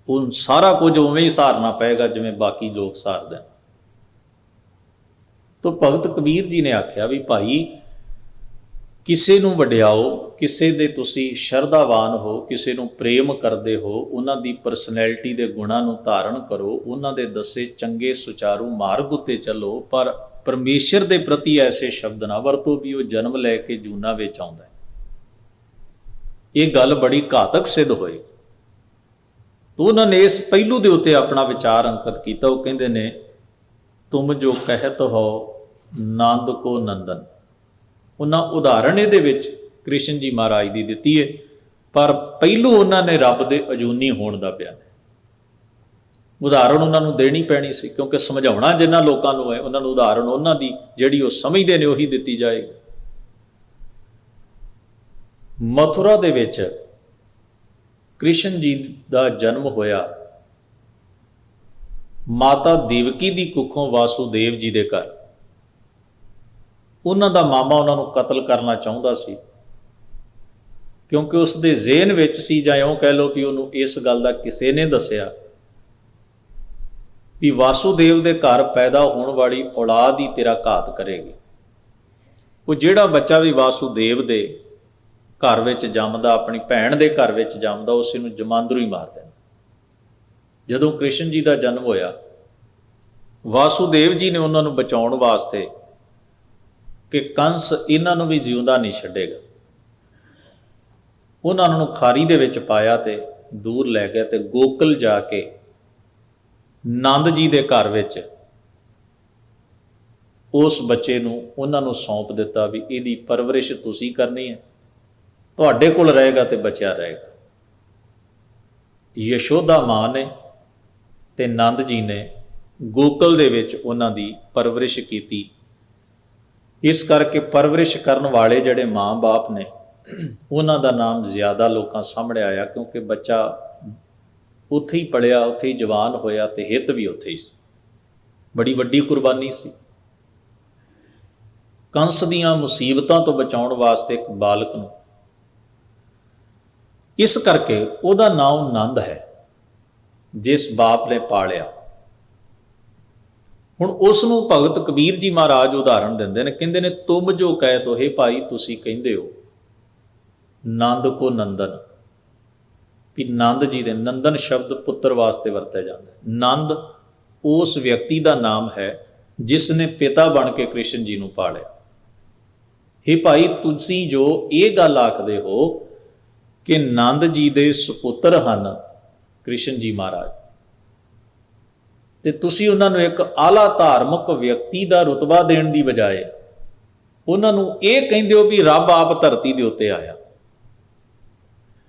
ਉਹ ਸਾਰਾ ਕੁਝ ਉਵੇਂ ਹੀ ਸਹਾਰਨਾ ਪਏਗਾ ਜਿਵੇਂ ਬਾਕੀ ਲੋਕ ਸਹਾਰਦੇ। ਤਾਂ ਭਗਤ ਕਬੀਰ ਜੀ ਨੇ ਆਖਿਆ ਵੀ ਭਾਈ, ਕਿਸੇ ਨੂੰ ਵਡਿਆਓ, ਕਿਸੇ ਦੇ ਤੁਸੀਂ ਸ਼ਰਧਾਵਾਨ ਹੋ, ਕਿਸੇ ਨੂੰ ਪ੍ਰੇਮ ਕਰਦੇ ਹੋ, ਉਹਨਾਂ ਦੀ ਪਰਸਨੈਲਿਟੀ ਦੇ ਗੁਣਾਂ ਨੂੰ ਧਾਰਨ ਕਰੋ, ਉਹਨਾਂ ਦੇ ਦੱਸੇ ਚੰਗੇ ਸੁਚਾਰੂ ਮਾਰਗ ਉੱਤੇ ਚੱਲੋ, ਪਰ ਪਰਮੇਸ਼ਰ ਦੇ ਪ੍ਰਤੀ ਐਸੇ ਸ਼ਬਦ ਨਾ ਵਰਤੋ ਵੀ ਉਹ ਜਨਮ ਲੈ ਕੇ ਜੂਨਾਂ ਵਿੱਚ ਆਉਂਦਾ ਹੈ। ਇਹ ਗੱਲ ਬੜੀ ਘਾਤਕ ਸਿੱਧ ਹੋਈ। ਤਾਂ ਉਹਨਾਂ ਨੇ ਇਸ ਪਹਿਲੂ ਦੇ ਉੱਤੇ ਆਪਣਾ ਵਿਚਾਰ ਅੰਕਿਤ ਕੀਤਾ। ਉਹ ਕਹਿੰਦੇ ਨੇ, ਤੁਮ ਜੋ ਕਹਿਤ ਹੋ ਨੰਦ ਕੋ ਨੰਦਨ। ਉਹਨਾਂ ਉਦਾਹਰਣ ਇਹਦੇ ਵਿੱਚ ਕ੍ਰਿਸ਼ਨ ਜੀ ਮਹਾਰਾਜ ਦੀ ਦਿੱਤੀ ਹੈ, ਪਰ ਪਹਿਲੂ ਉਹਨਾਂ ਨੇ ਰੱਬ ਦੇ ਅਜੂਨੀ ਹੋਣ ਦਾ ਬਿਆਨ ਹੈ। ਉਦਾਹਰਣ ਉਹਨਾਂ ਨੂੰ ਦੇਣੀ ਪੈਣੀ ਸੀ, ਕਿਉਂਕਿ ਸਮਝਾਉਣਾ ਜਿਨ੍ਹਾਂ ਲੋਕਾਂ ਨੂੰ ਹੈ, ਉਹਨਾਂ ਨੂੰ ਉਦਾਹਰਣ ਉਹਨਾਂ ਦੀ ਜਿਹੜੀ ਉਹ ਸਮਝਦੇ ਨੇ ਉਹੀ ਦਿੱਤੀ ਜਾਏਗੀ। ਮਥੁਰਾ ਦੇ ਵਿੱਚ ਕ੍ਰਿਸ਼ਨ ਜੀ ਦਾ ਜਨਮ ਹੋਇਆ ਮਾਤਾ ਦੇਵਕੀ ਦੀ ਕੁੱਖੋਂ ਵਾਸੂਦੇਵ ਜੀ ਦੇ ਘਰ। ਉਹਨਾਂ ਦਾ ਮਾਮਾ ਉਹਨਾਂ ਨੂੰ ਕਤਲ ਕਰਨਾ ਚਾਹੁੰਦਾ ਸੀ, ਕਿਉਂਕਿ ਉਸ ਦੇ ਜ਼ਿਹਨ ਵਿੱਚ ਸੀ, ਜਾਂ ਇਉਂ ਕਹਿ ਲਓ ਵੀ ਉਹਨੂੰ ਇਸ ਗੱਲ ਦਾ ਕਿਸੇ ਨੇ ਦੱਸਿਆ ਵੀ ਵਾਸੂਦੇਵ ਦੇ ਘਰ ਪੈਦਾ ਹੋਣ ਵਾਲੀ ਔਲਾਦ ਹੀ ਤੇਰਾ ਘਾਤ ਕਰੇਗੀ। ਉਹ ਜਿਹੜਾ ਬੱਚਾ ਵੀ ਵਾਸੂਦੇਵ ਦੇ ਘਰ ਵਿੱਚ ਜੰਮਦਾ, ਆਪਣੀ ਭੈਣ ਦੇ ਘਰ ਵਿੱਚ ਜੰਮਦਾ, ਉਸੇ ਨੂੰ ਜਮਾਂਦਰੂ ਹੀ ਮਾਰ ਦੇਣਾ। ਜਦੋਂ ਕ੍ਰਿਸ਼ਨ ਜੀ ਦਾ ਜਨਮ ਹੋਇਆ, ਵਾਸੂਦੇਵ ਜੀ ਨੇ ਉਹਨਾਂ ਨੂੰ ਬਚਾਉਣ ਵਾਸਤੇ ਕਿ ਕੰਸ ਇਹਨਾਂ ਨੂੰ ਵੀ ਜਿਉਂਦਾ ਨਹੀਂ ਛੱਡੇਗਾ, ਉਹਨਾਂ ਨੂੰ ਖਾਰੀ ਦੇ ਵਿੱਚ ਪਾਇਆ ਤੇ ਦੂਰ ਲੈ ਗਿਆ, ਤੇ ਗੋਕਲ ਜਾ ਕੇ ਨੰਦ ਜੀ ਦੇ ਘਰ ਵਿੱਚ ਉਸ ਬੱਚੇ ਨੂੰ ਉਹਨਾਂ ਨੂੰ ਸੌਂਪ ਦਿੱਤਾ ਵੀ ਇਹਦੀ ਪਰਵਰਿਸ਼ ਤੁਸੀਂ ਕਰਨੀ ਹੈ, ਤੁਹਾਡੇ ਕੋਲ ਰਹੇਗਾ ਤੇ ਬਚਿਆ ਰਹੇਗਾ। ਯਸ਼ੋਦਾ ਮਾਂ ਨੇ ਤੇ ਨੰਦ ਜੀ ਨੇ ਗੋਕਲ ਦੇ ਵਿੱਚ ਉਹਨਾਂ ਦੀ ਪਰਵਰਿਸ਼ ਕੀਤੀ। ਇਸ ਕਰਕੇ ਪਰਵਰਿਸ਼ ਕਰਨ ਵਾਲੇ ਜਿਹੜੇ ਮਾਂ-ਬਾਪ ਨੇ, ਉਹਨਾਂ ਦਾ ਨਾਮ ਜ਼ਿਆਦਾ ਲੋਕਾਂ ਸਾਹਮਣੇ ਆਇਆ, ਕਿਉਂਕਿ ਬੱਚਾ ਉੱਥੇ ਹੀ ਪਲਿਆ, ਉੱਥੇ ਹੀ ਜਵਾਨ ਹੋਇਆ, ਤੇ ਹਿੱਤ ਵੀ ਉੱਥੇ ਹੀ ਸੀ। ਬੜੀ ਵੱਡੀ ਕੁਰਬਾਨੀ ਸੀ। ਕੰਸ ਦੀਆਂ ਮੁਸੀਬਤਾਂ ਤੋਂ ਬਚਾਉਣ ਵਾਸਤੇ ਇੱਕ ਬਾਲਕ ਨੂੰ, ਇਸ ਕਰਕੇ ਉਹਦਾ ਨਾਮ ਨੰਦ ਹੈ, ਜਿਸ ਬਾਪ ਨੇ ਪਾਲਿਆ। ਹੁਣ ਉਸ ਨੂੰ ਭਗਤ ਕਬੀਰ ਜੀ ਮਹਾਰਾਜ ਉਦਾਹਰਣ ਦਿੰਦੇ ਨੇ, ਕਹਿੰਦੇ ਨੇ, ਤੁਮ ਜੋ ਕਹਿ ਤੋ, ਹੇ ਭਾਈ ਤੁਸੀਂ ਕਹਿੰਦੇ ਹੋ ਨੰਦ ਕੋ ਨੰਦਨ, ਵੀ ਨੰਦ ਜੀ ਦੇ, ਨੰਦਨ ਸ਼ਬਦ ਪੁੱਤਰ ਵਾਸਤੇ ਵਰਤਿਆ ਜਾਂਦਾ ਹੈ। ਨੰਦ ਉਸ ਵਿਅਕਤੀ ਦਾ ਨਾਮ ਹੈ ਜਿਸ ਨੇ ਪਿਤਾ ਬਣ ਕੇ ਕ੍ਰਿਸ਼ਨ ਜੀ ਨੂੰ ਪਾਲਿਆ। ਹੇ ਭਾਈ ਤੁਸੀਂ ਜੋ ਇਹ ਗੱਲ ਆਖਦੇ ਹੋ ਕਿ ਨੰਦ ਜੀ ਦੇ ਸੁਪੁੱਤਰ ਹਨ ਕ੍ਰਿਸ਼ਨ ਜੀ ਮਹਾਰਾਜ, ਤੇ ਤੁਸੀਂ ਉਹਨਾਂ ਨੂੰ ਇੱਕ ਆਲਾ ਧਾਰਮਿਕ ਵਿਅਕਤੀ ਦਾ ਰੁਤਬਾ ਦੇਣ ਦੀ ਬਜਾਏ ਉਹਨਾਂ ਨੂੰ ਇਹ ਕਹਿੰਦੇ ਹੋ ਵੀ ਰੱਬ ਆਪ ਧਰਤੀ ਦੇ ਉੱਤੇ ਆਇਆ।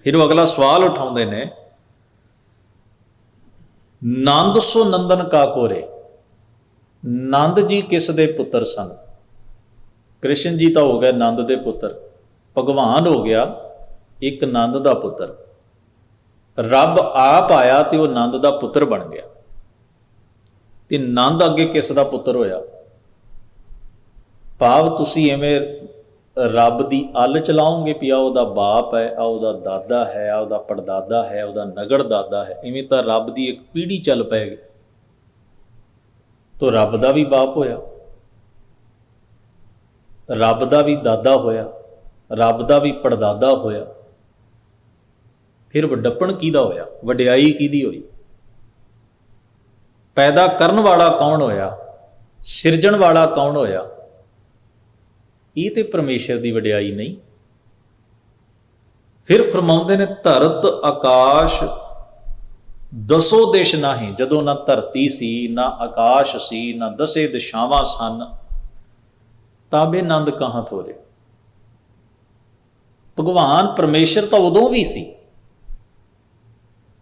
ਫਿਰ ਉਹ ਅਗਲਾ ਸਵਾਲ ਉਠਾਉਂਦੇ ਨੇ, ਨੰਦ ਸੋ ਨੰਦਨ ਕਾ ਕੋਰੇ, ਨੰਦ ਜੀ ਕਿਸ ਦੇ ਪੁੱਤਰ ਸਨ? ਕ੍ਰਿਸ਼ਨ ਜੀ ਤਾਂ ਹੋ ਗਏ ਨੰਦ ਦੇ ਪੁੱਤਰ, ਭਗਵਾਨ ਹੋ ਗਿਆ ਇੱਕ ਨੰਦ ਦਾ ਪੁੱਤਰ। ਰੱਬ ਆਪ ਆਇਆ ਤੇ ਉਹ ਨੰਦ ਦਾ ਪੁੱਤਰ ਬਣ ਗਿਆ। ਤੇ ਨੰਦ ਅੱਗੇ ਕਿਸ ਦਾ ਪੁੱਤਰ ਹੋਇਆ? ਭਾਵ ਤੁਸੀਂ ਐਵੇਂ ਰੱਬ ਦੀ ਅੱਲ ਚਲਾਓਗੇ ਵੀ ਆ ਉਹਦਾ ਬਾਪ ਹੈ, ਆ ਉਹਦਾ ਦਾਦਾ ਹੈ, ਆ ਉਹਦਾ ਪੜਦਾਦਾ ਹੈ, ਉਹਦਾ ਨਗੜ ਦਾਦਾ ਹੈ, ਇਵੇਂ ਤਾਂ ਰੱਬ ਦੀ ਇੱਕ ਪੀੜ੍ਹੀ ਚੱਲ ਪਏਗੀ। ਤੋ ਰੱਬ ਦਾ ਵੀ ਬਾਪ ਹੋਇਆ, ਰੱਬ ਦਾ ਵੀ ਦਾਦਾ ਹੋਇਆ, ਰੱਬ ਦਾ ਵੀ ਪੜਦਾਦਾ ਹੋਇਆ। ਫਿਰ ਵੱਡਪਣ ਕਿਹਦਾ ਹੋਇਆ? ਵਡਿਆਈ ਕਿਹਦੀ ਹੋਈ? ਪੈਦਾ ਕਰਨ ਵਾਲਾ ਕੌਣ ਹੋਇਆ? ਸਿਰਜਣ ਵਾਲਾ ਕੌਣ ਹੋਇਆ? ਇਹ ਤੇ ਪਰਮੇਸ਼ਰ ਦੀ ਵਡਿਆਈ ਨਹੀਂ। ਫਿਰ ਫਰਮਾਉਂਦੇ ਨੇ ਧਰਤ ਆਕਾਸ਼ ਦਸੋ ਦਿਸ਼ ਨਾਹੀਂ। ਜਦੋਂ ਨਾ ਧਰਤੀ ਸੀ, ਨਾ ਆਕਾਸ਼ ਸੀ, ਨਾ ਦਸੇ ਦਿਸ਼ਾਵਾਂ ਸਨ, ਤਾਬੇ ਨੰਦ ਕਹਾਂ ਥੋਰੇ। ਭਗਵਾਨ ਪਰਮੇਸ਼ਰ ਤਾਂ ਉਦੋਂ ਵੀ ਸੀ,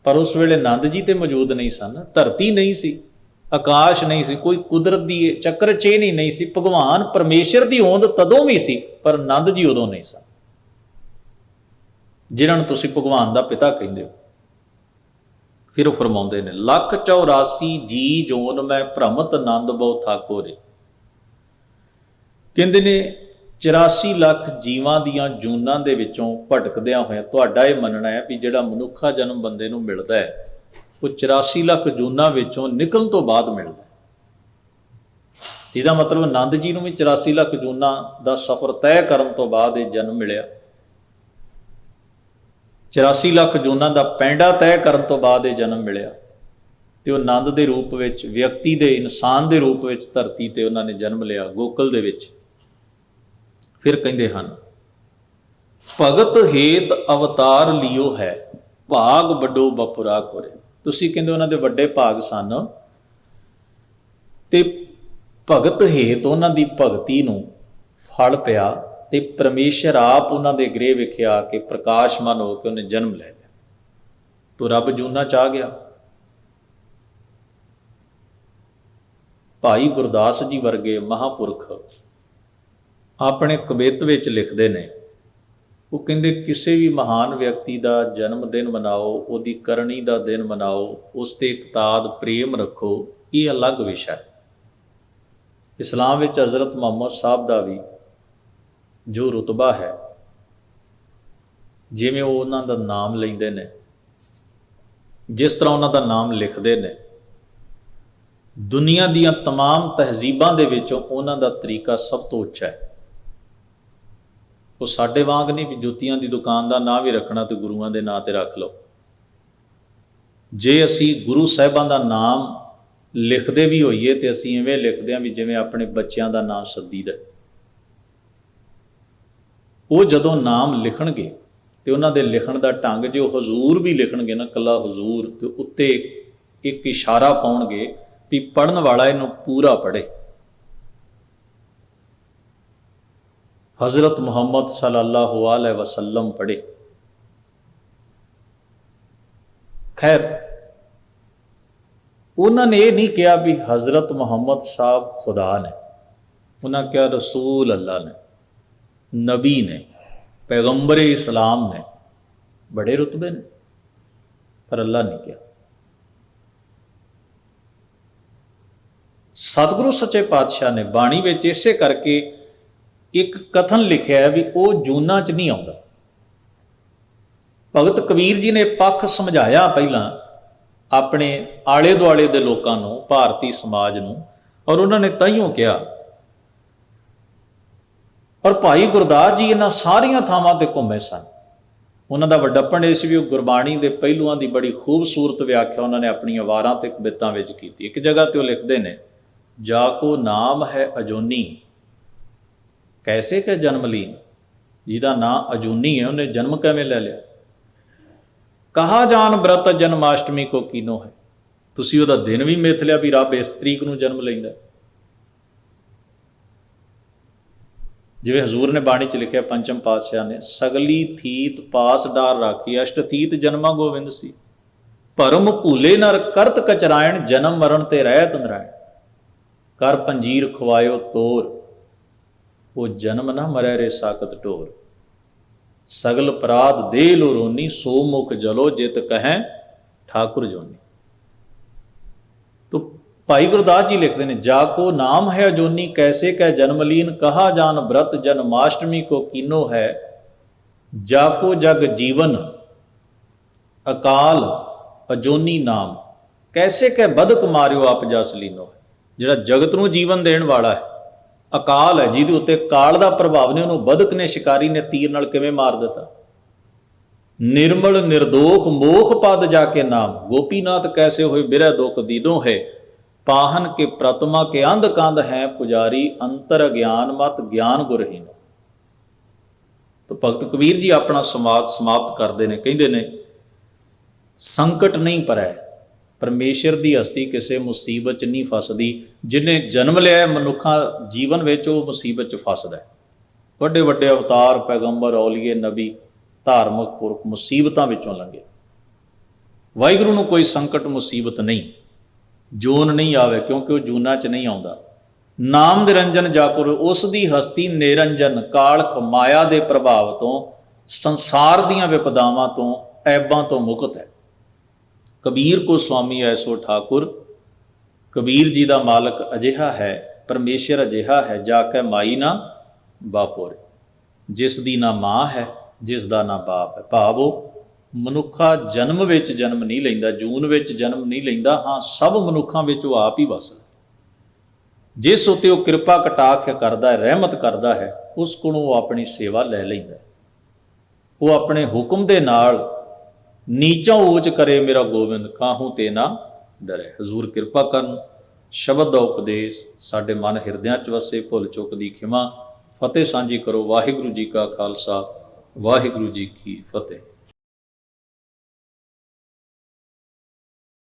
ਪਰ ਉਸ ਵੇਲੇ ਨੰਦ ਜੀ ਤੇ ਮੌਜੂਦ ਨਹੀਂ ਸਨ। ਧਰਤੀ ਨਹੀਂ ਸੀ, ਆਕਾਸ਼ ਨਹੀਂ ਸੀ, ਕੋਈ ਕੁਦਰਤ ਦੀ ਚੱਕਰ ਚੇਨ ਹੀ ਨਹੀਂ ਸੀ। ਭਗਵਾਨ ਪਰਮੇਸ਼ਰ ਦੀ ਹੋਂਦ ਤਦੋਂ ਵੀ ਸੀ, ਪਰ ਨੰਦ ਜੀ ਉਦੋਂ ਨਹੀਂ ਸਨ, ਜਿਨ੍ਹਾਂ ਨੂੰ ਤੁਸੀਂ ਭਗਵਾਨ ਦਾ ਪਿਤਾ ਕਹਿੰਦੇ ਹੋ। ਫਿਰ ਉਹ ਫਰਮਾਉਂਦੇ ਨੇ ਲੱਖ 84 ਜੀ ਜੋਨ ਮੈਂ ਭ੍ਰਮਤ ਨੰਦ ਬਹੁ ਥਾਕੋ ਰੇ। ਕਹਿੰਦੇ ਨੇ 84 ਲੱਖ ਜੀਵਾਂ ਦੀਆਂ ਜੂਨਾਂ ਦੇ ਵਿੱਚੋਂ ਭਟਕਦਿਆਂ ਹੋਇਆ ਤੁਹਾਡਾ ਇਹ ਮੰਨਣਾ ਹੈ ਵੀ ਜਿਹੜਾ ਮਨੁੱਖਾ ਜਨਮ ਬੰਦੇ ਨੂੰ ਮਿਲਦਾ ਹੈ ਉਹ 84 ਲੱਖ ਜੂਨਾਂ ਵਿੱਚੋਂ ਨਿਕਲਣ ਤੋਂ ਬਾਅਦ ਮਿਲਦਾ। ਜਿਹਦਾ ਮਤਲਬ ਨੰਦ ਜੀ ਨੂੰ ਵੀ 84 ਲੱਖ ਜੂਨਾਂ ਦਾ ਸਫ਼ਰ ਤੈਅ ਕਰਨ ਤੋਂ ਬਾਅਦ ਇਹ ਜਨਮ ਮਿਲਿਆ। 84 ਲੱਖ ਜੂਨਾਂ ਦਾ ਪੈਂਡਾ ਤੈਅ ਕਰਨ ਤੋਂ ਬਾਅਦ ਇਹ ਜਨਮ ਮਿਲਿਆ ਤੇ ਉਹ ਨੰਦ ਦੇ ਰੂਪ ਵਿੱਚ, ਵਿਅਕਤੀ ਦੇ, ਇਨਸਾਨ ਦੇ ਰੂਪ ਵਿੱਚ ਧਰਤੀ ਤੇ ਉਹਨਾਂ ਨੇ ਜਨਮ ਲਿਆ, ਗੋਕਲ ਦੇ ਵਿੱਚ। ਫਿਰ ਕਹਿੰਦੇ ਹਨ ਭਗਤ ਹੇਤ ਅਵਤਾਰ ਲਿਓ ਹੈ, ਭਾਗ ਵੱਡੋ ਬਪੁਰਾ ਕੋਰੇ। ਤੁਸੀਂ ਕਹਿੰਦੇ ਉਹਨਾਂ ਦੇ ਵੱਡੇ ਭਾਗ ਸਨ ਤੇ ਭਗਤ ਹੇਤ ਉਹਨਾਂ ਦੀ ਭਗਤੀ ਨੂੰ ਫਲ ਪਿਆ ਤੇ ਪਰਮੇਸ਼ਰ ਆਪ ਉਹਨਾਂ ਦੇ ਗ੍ਰਹਿ ਵਿਖੇ ਆ ਕੇ ਪ੍ਰਕਾਸ਼ਮਾਨ ਹੋ ਕੇ ਉਹਨੇ ਜਨਮ ਲੈ ਲਿਆ। ਤੋ ਰੱਬ ਜੂਨਾ ਚਾਹ ਗਿਆ। ਭਾਈ ਗੁਰਦਾਸ ਜੀ ਵਰਗੇ ਮਹਾਂਪੁਰਖ ਆਪਣੇ ਕਵਿੱਤ ਵਿੱਚ ਲਿਖਦੇ ਨੇ, ਉਹ ਕਹਿੰਦੇ ਕਿਸੇ ਵੀ ਮਹਾਨ ਵਿਅਕਤੀ ਦਾ ਜਨਮ ਦਿਨ ਮਨਾਓ, ਉਹਦੀ ਕਰਨੀ ਦਾ ਦਿਨ ਮਨਾਓ, ਉਸ ਤੇ ਇਕਤਾਦ ਪ੍ਰੇਮ ਰੱਖੋ, ਇਹ ਅਲੱਗ ਵਿਸ਼ਾ ਹੈ। ਇਸਲਾਮ ਵਿੱਚ ਹਜ਼ਰਤ ਮੁਹੰਮਦ ਸਾਹਿਬ ਦਾ ਵੀ ਜੋ ਰੁਤਬਾ ਹੈ, ਜਿਵੇਂ ਉਹ ਉਹਨਾਂ ਦਾ ਨਾਮ ਲੈਂਦੇ ਨੇ, ਜਿਸ ਤਰ੍ਹਾਂ ਉਹਨਾਂ ਦਾ ਨਾਮ ਲਿਖਦੇ ਨੇ, ਦੁਨੀਆ ਦੀਆਂ ਤਮਾਮ ਤਹਿਜ਼ੀਬਾਂ ਦੇ ਵਿੱਚੋਂ ਉਹਨਾਂ ਦਾ ਤਰੀਕਾ ਸਭ ਤੋਂ ਉੱਚਾ ਹੈ। ਉਹ ਸਾਡੇ ਵਾਂਗ ਨਹੀਂ ਵੀ ਜੁੱਤੀਆਂ ਦੀ ਦੁਕਾਨ ਦਾ ਨਾਂ ਵੀ ਰੱਖਣਾ ਤੇ ਗੁਰੂਆਂ ਦੇ ਨਾਂ ਤੇ ਰੱਖ ਲਓ। ਜੇ ਅਸੀਂ ਗੁਰੂ ਸਾਹਿਬਾਂ ਦਾ ਨਾਮ ਲਿਖਦੇ ਵੀ ਹੋਈਏ ਤੇ ਅਸੀਂ ਇਵੇਂ ਲਿਖਦੇ ਹਾਂ ਵੀ ਜਿਵੇਂ ਆਪਣੇ ਬੱਚਿਆਂ ਦਾ ਨਾਮ ਸੱਦੀਦਾ। ਉਹ ਜਦੋਂ ਨਾਮ ਲਿਖਣਗੇ ਤੇ ਉਹਨਾਂ ਦੇ ਲਿਖਣ ਦਾ ਢੰਗ, ਜੇ ਉਹ ਹਜ਼ੂਰ ਵੀ ਲਿਖਣਗੇ ਨਾ, ਕੱਲਾ ਹਜ਼ੂਰ, ਤੇ ਉੱਤੇ ਇੱਕ ਇਸ਼ਾਰਾ ਪਾਉਣਗੇ ਵੀ ਪੜ੍ਹਨ ਵਾਲਾ ਇਹਨੂੰ ਪੂਰਾ ਪੜ੍ਹੇ। ਹਜ਼ਰਤ ਮੁਹੰਮਦ ਸੱਲੱਲਾਹੁ अलैहि वसल्लम पढ़े। खैर उन्होंने ये नहीं कहा भी हज़रत मुहम्मद साहब खुदा ने, उन्होंने कहा रसूल अल्लाह ने, नबी ने, पैगंबर इस्लाम ने। बड़े रुतबे ने, पर अल्लाह ने कहा। सतगुरु सच्चे पातशाह ने बाणी में इसे करके एक कथन लिखा है भी वो जूना च नहीं आता। भगत कबीर जी ने पक्ष समझाया पहला अपने आले दुआले दे लोकां नूं, भारती समाज नूं, और उन्होंने ताइयों कहा। और भाई गुरदास जी इन्हां सारियां थावां ते घुमे सन। उन्हां दा वड्डापण इस भी गुरबाणी दे पहलुआं दी बड़ी खूबसूरत व्याख्या उन्होंने अपनी वारां ते कवितां विच कीती। एक जगह ते वो लिखदे ने जाको नाम है अजूनी कैसे के जन्म ली, जिहदा नाम अजूनी है उन्हें जन्म किवें ले लिया। कहा जान व्रत जन्माष्टमी को कीनो है, तुसीं उहदा दिन भी मिथ लिया भी रब इस तरीक नूं जन्म लैंदा। जिवें हजूर ने बाणी च लिखिआ पंचम पातशाह ने, सगली थीत पास डार राखी, अष्ट थीत जन्मा गोविंद सी, भरम भूले नर करत कचरायण, जन्म मरण ते रहत नरायण, कर पंजीर खुआयो तोर। ਉਹ ਜਨਮ ਨਾ ਮਰੈ ਰੇ ਸਾਕਤ ਢੋਰ। ਸਗਲ ਪਰਾਧ ਦੇ ਲੋ ਰੋਨੀ, ਸੋ ਮੁਖ ਜਲੋ ਜਿਤ ਕਹੈ ਠਾकुर ਜੋਨੀ। ਤੋ ਭਾਈ ਗੁਰਦਾਸ ਜੀ ਲਿਖਦੇ ਨੇ, ਜਾ ਕੋ ਨਾਮ ਹੈ ਅਜੋਨੀ, ਕੈਸੇ ਕੈ ਜਨਮ ਲੀਨ, ਕਹਾ ਜਾਨ ਬ੍ਰਤ ਜਨਮਾਸ਼ਟਮੀ ਕੋ ਕੀਨੋ ਹੈ। ਜਾ ਕੋ ਜਗ ਜੀਵਨ ਅਕਾਲ ਅਜੋਨੀ ਨਾਮ, ਕੈਸੇ ਕੈ ਬਦਕ ਮਾਰਿਓ ਆਪ ਜਸ ਲੀਨੋ। ਜਿਹੜਾ ਜਗਤ ਨੂੰ ਜੀਵਨ ਦੇਣ ਵਾਲਾ ਹੈ, ਅਕਾਲ ਹੈ, ਜਿਹਦੇ ਉੱਤੇ ਕਾਲ ਦਾ ਪ੍ਰਭਾਵ ਨੇ, ਉਹਨੂੰ ਬਦਕ ਨੇ, ਸ਼ਿਕਾਰੀ ਨੇ ਤੀਰ ਨਾਲ ਕਿਵੇਂ ਮਾਰ ਦਿੱਤਾ। ਨਿਰਮਲ ਨਿਰਦੋਖ ਮੋਖ ਪਦ ਜਾ ਕੇ ਨਾਮ, ਗੋਪੀਨਾਥ ਕੈਸੇ ਹੋਏ ਬਿਰਹ ਦੁਖ ਦੀਨੋ ਹੈ। ਪਾਹਨ ਕੇ ਪ੍ਰਤਮਾ ਕੇ ਅੰਧ ਕੰਧ ਹੈ, ਪੁਜਾਰੀ ਅੰਤਰ ਗਿਆਨ ਮਤ ਗਿਆਨ ਗੁਰਹੀਨ। ਤਾਂ ਭਗਤ ਕਬੀਰ ਜੀ ਆਪਣਾ ਸੰਵਾਦ ਸਮਾਪਤ ਕਰਦੇ ਨੇ, ਕਹਿੰਦੇ ਨੇ, ਸੰਕਟ ਨਹੀਂ ਪਰੈ, ਪਰਮੇਸ਼ਰ ਦੀ ਹਸਤੀ ਕਿਸੇ ਮੁਸੀਬਤ 'ਚ ਨਹੀਂ ਫਸਦੀ। ਜਿਹਨੇ ਜਨਮ ਲਿਆ ਮਨੁੱਖਾਂ ਜੀਵਨ ਵਿੱਚ, ਉਹ ਮੁਸੀਬਤ 'ਚ ਫਸਦਾ। ਵੱਡੇ ਵੱਡੇ ਅਵਤਾਰ, ਪੈਗੰਬਰ, ਔਲੀਏ, ਨਬੀ, ਧਾਰਮਿਕ ਪੁਰਖ ਮੁਸੀਬਤਾਂ ਵਿੱਚੋਂ ਲੰਘੇ। ਵਾਹਿਗੁਰੂ ਨੂੰ ਕੋਈ ਸੰਕਟ ਮੁਸੀਬਤ ਨਹੀਂ, ਜੂਨ ਨਹੀਂ ਆਵੇ, ਕਿਉਂਕਿ ਉਹ ਜੂਨਾਂ 'ਚ ਨਹੀਂ ਆਉਂਦਾ। ਨਾਮ ਨਿਰੰਜਨ ਜਾਕੁਰ, ਉਸ ਦੀ ਹਸਤੀ ਨਿਰੰਜਨ, ਕਾਲਖ ਮਾਇਆ ਦੇ ਪ੍ਰਭਾਵ ਤੋਂ, ਸੰਸਾਰ ਦੀਆਂ ਵਿਪਦਾਵਾਂ ਤੋਂ, ਐਬਾਂ ਤੋਂ ਮੁਕਤ ਹੈ। ਕਬੀਰ ਕੋ ਸੁਆਮੀ ਐਸੋ ਠਾਕੁਰ, ਕਬੀਰ ਜੀ ਦਾ ਮਾਲਕ ਅਜਿਹਾ ਹੈ, ਪਰਮੇਸ਼ਰ ਅਜਿਹਾ ਹੈ, ਜਾ ਕੇ ਮਾਈ ਨਾ ਬਾਪੋਰੇ, ਜਿਸ ਦੀ ਨਾ ਮਾਂ ਹੈ, ਜਿਸ ਦਾ ਨਾ ਬਾਪ ਹੈ। ਭਾਵ ਉਹ ਮਨੁੱਖਾ ਜਨਮ ਵਿੱਚ ਜਨਮ ਨਹੀਂ ਲੈਂਦਾ, ਜੂਨ ਵਿੱਚ ਜਨਮ ਨਹੀਂ ਲੈਂਦਾ। ਹਾਂ, ਸਭ ਮਨੁੱਖਾਂ ਵਿੱਚ ਉਹ ਆਪ ਹੀ ਵਸਦਾ। ਜਿਸ ਉੱਤੇ ਉਹ ਕਿਰਪਾ ਕਟਾਖ ਕਰਦਾ ਹੈ, ਰਹਿਮਤ ਕਰਦਾ ਹੈ, ਉਸ ਕੋਲੋਂ ਉਹ ਆਪਣੀ ਸੇਵਾ ਲੈ ਲੈਂਦਾ। ਉਹ ਆਪਣੇ ਹੁਕਮ ਦੇ ਨਾਲ ਨੀਚੋਂ ਊਚ ਕਰੇ ਮੇਰਾ ਗੋਬਿੰਦ, ਕਾਹੂ ਤੇ ਨਾ ਡਰੇ। ਹਜ਼ੂਰ ਕਿਰਪਾ ਕਰਨ, ਸ਼ਬਦ ਦਾ ਉਪਦੇਸ਼ ਸਾਡੇ ਮਨ ਹਿਰਦਿਆਂ 'ਚ ਵਸੇ, ਭੁੱਲ ਚੁੱਕ ਦੀ ਖਿਮਾ। ਫਤਿਹ ਸਾਂਝੀ ਕਰੋ। ਵਾਹਿਗੁਰੂ ਜੀ ਕਾ ਖਾਲਸਾ, ਵਾਹਿਗੁਰੂ ਜੀ ਕੀ ਫਤਿਹ।